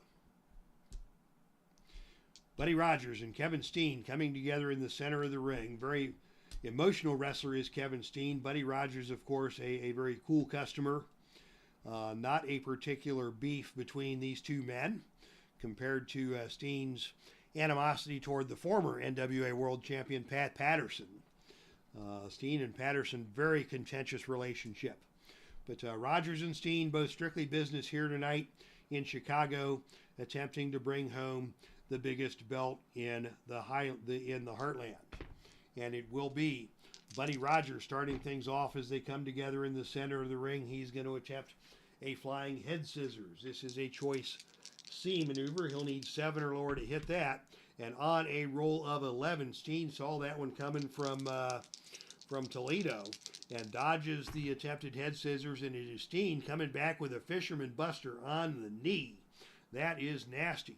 [SPEAKER 1] Buddy Rogers and Kevin Steen coming together in the center of the ring. Very emotional wrestler is Kevin Steen. Buddy Rogers, of course, a very cool customer. Not a particular beef between these two men compared to Steen's animosity toward the former NWA World Champion Pat Patterson. Steen and Patterson, very contentious relationship. But Rogers and Steen, both strictly business here tonight in Chicago, attempting to bring home the biggest belt in the Heartland. And it will be Buddy Rogers starting things off as they come together in the center of the ring. He's going to attempt a flying head scissors. This is a choice C maneuver. He'll need 7 or lower to hit that. And on a roll of 11, Steen saw that one coming from Toledo and dodges the attempted head scissors, and it is Steen coming back with a fisherman buster on the knee. That is nasty.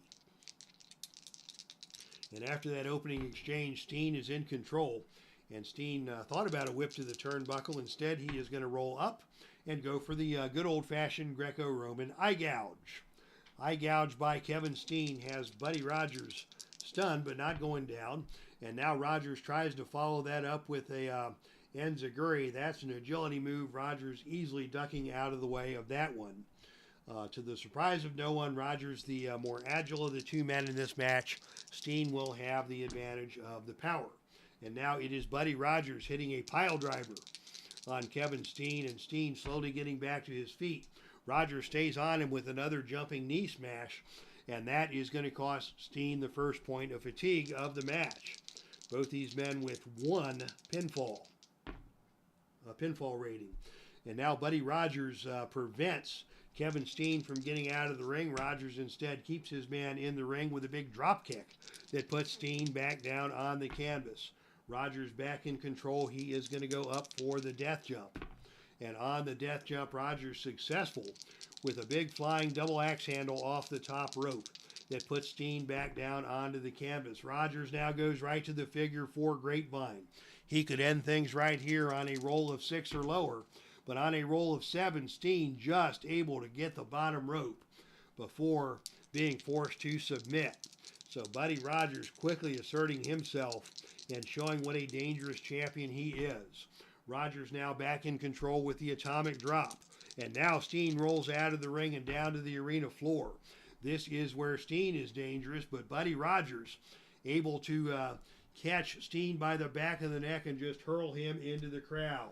[SPEAKER 1] And after that opening exchange, Steen is in control. And Steen thought about a whip to the turnbuckle. Instead, he is going to roll up and go for the good old-fashioned Greco-Roman eye gouge. Eye gouge by Kevin Steen has Buddy Rogers stunned but not going down. And now Rogers tries to follow that up with a enziguri. That's an agility move. Rogers easily ducking out of the way of that one. To the surprise of no one, Rogers, the more agile of the two men in this match, Steen will have the advantage of the power. And now it is Buddy Rogers hitting a pile driver on Kevin Steen, and Steen slowly getting back to his feet. Rogers stays on him with another jumping knee smash, and that is going to cost Steen the first point of fatigue of the match. Both these men with 1 pinfall rating. And now Buddy Rogers prevents Kevin Steen from getting out of the ring. Rogers instead keeps his man in the ring with a big drop kick that puts Steen back down on the canvas. Rogers back in control. He is going to go up for the death jump. And on the death jump, Rogers successful with a big flying double axe handle off the top rope that puts Steen back down onto the canvas. Rogers now goes right to the figure 4 grapevine. He could end things right here on a roll of 6 or lower. But on a roll of 7, Steen just able to get the bottom rope before being forced to submit. So Buddy Rogers quickly asserting himself and showing what a dangerous champion he is. Rogers now back in control with the atomic drop. And now Steen rolls out of the ring and down to the arena floor. This is where Steen is dangerous, but Buddy Rogers able to catch Steen by the back of the neck and just hurl him into the crowd.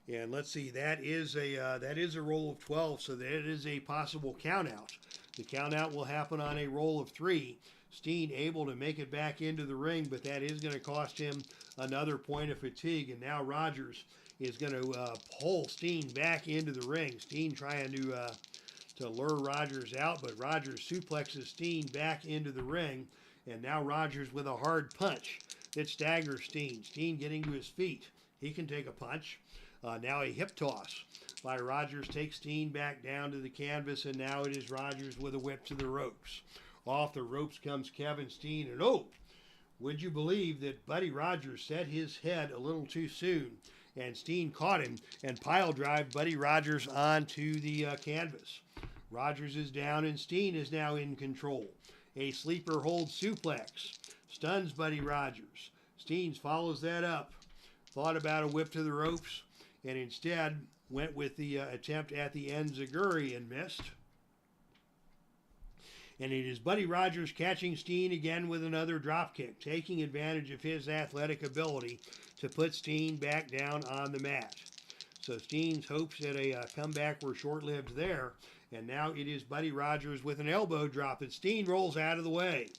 [SPEAKER 1] And let's see, that is a roll of 12, so that is a possible count out. The count out will happen on a roll of 3. Steen able to make it back into the ring, but that is going to cost him another point of fatigue. And now Rogers is going to pull Steen back into the ring. Steen trying to lure Rogers out, but Rogers suplexes Steen back into the ring. And now Rogers with a hard punch that staggers Steen. Steen getting to his feet. He can take a punch. Now a hip toss by Rogers takes Steen back down to the canvas, and now it is Rogers with a whip to the ropes. Off the ropes comes Kevin Steen, and oh, would you believe that Buddy Rogers set his head a little too soon, and Steen caught him and pile drive Buddy Rogers onto the canvas. Rogers is down, and Steen is now in control. A sleeper hold suplex stuns Buddy Rogers. Steen follows that up. Thought about a whip to the ropes, and instead went with the attempt at the enziguri and missed. And it is Buddy Rogers catching Steen again with another dropkick, taking advantage of his athletic ability to put Steen back down on the mat. So Steen's hopes at a comeback were short-lived there, and now it is Buddy Rogers with an elbow drop, and Steen rolls out of the way.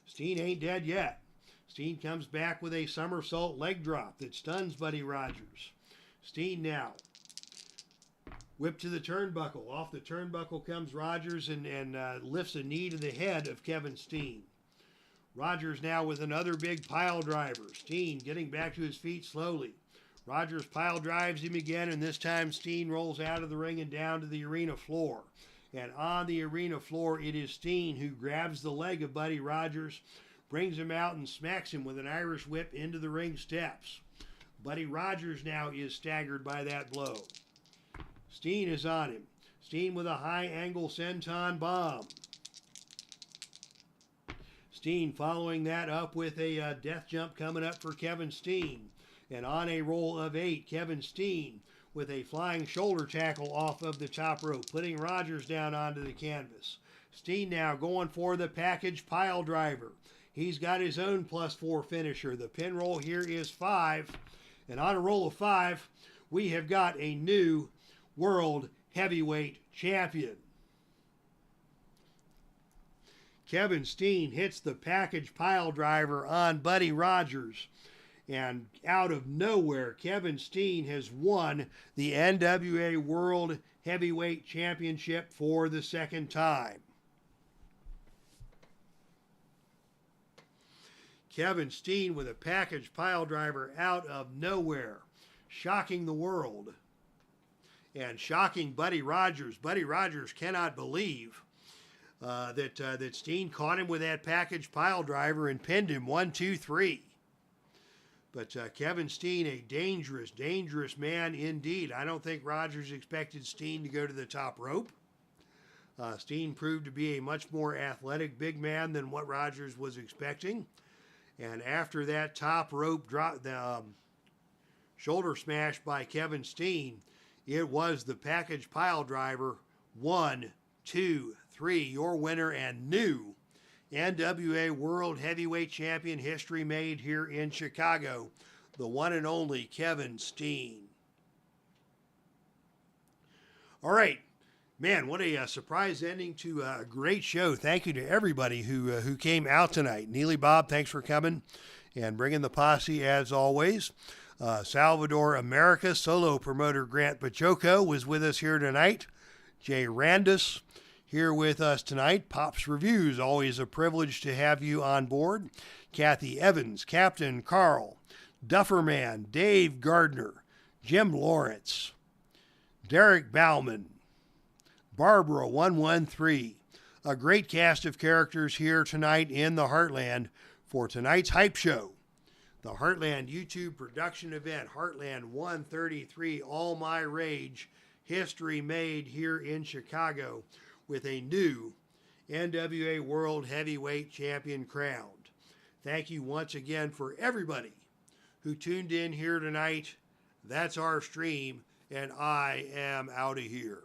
[SPEAKER 1] Steen ain't dead yet. Steen comes back with a somersault leg drop that stuns Buddy Rogers. Steen now. Whip to the turnbuckle. Off the turnbuckle comes Rogers and lifts a knee to the head of Kevin Steen. Rogers now with another big pile driver. Steen getting back to his feet slowly. Rogers pile drives him again, and this time Steen rolls out of the ring and down to the arena floor. And on the arena floor, it is Steen who grabs the leg of Buddy Rogers, brings him out and smacks him with an Irish whip into the ring steps. Buddy Rogers now is staggered by that blow. Steen is on him. Steen with a high angle senton bomb. Steen following that up with a death jump coming up for Kevin Steen. And on a roll of 8, Kevin Steen with a flying shoulder tackle off of the top rope, putting Rogers down onto the canvas. Steen now going for the package pile driver. He's got his own +4 finisher. The pin roll here is 5. And on a roll of 5, we have got a new World Heavyweight Champion. Kevin Steen hits the package pile driver on Buddy Rogers. And out of nowhere, Kevin Steen has won the NWA World Heavyweight Championship for the second time. Kevin Steen with a package pile driver out of nowhere, shocking the world and shocking Buddy Rogers. Buddy Rogers cannot believe that Steen caught him with that package pile driver and pinned him 1, 2, 3. But Kevin Steen, a dangerous, dangerous man indeed. I don't think Rogers expected Steen to go to the top rope. Steen proved to be a much more athletic big man than what Rogers was expecting. And after that top rope drop, the shoulder smash by Kevin Steen, it was the package pile driver. 1, 2, 3, your winner and new NWA World Heavyweight Champion, history made here in Chicago, the one and only Kevin Steen. All right. Man, what a surprise ending to a great show. Thank you to everybody who came out tonight. Neely Bob, thanks for coming and bringing the posse as always. Salvador America solo promoter Grant Pachoco was with us here tonight. Jay Randus here with us tonight. Pops Reviews, always a privilege to have you on board. Kathy Evans, Captain Carl, Dufferman, Dave Gardner, Jim Lawrence, Derek Bauman, Barbara 113. A great cast of characters here tonight in the Heartland for tonight's hype show. The Heartland YouTube production event, Heartland 133, All My Rage, history made here in Chicago with a new NWA World Heavyweight Champion crowned. Thank you once again for everybody who tuned in here tonight. That's our stream, and I am out of here.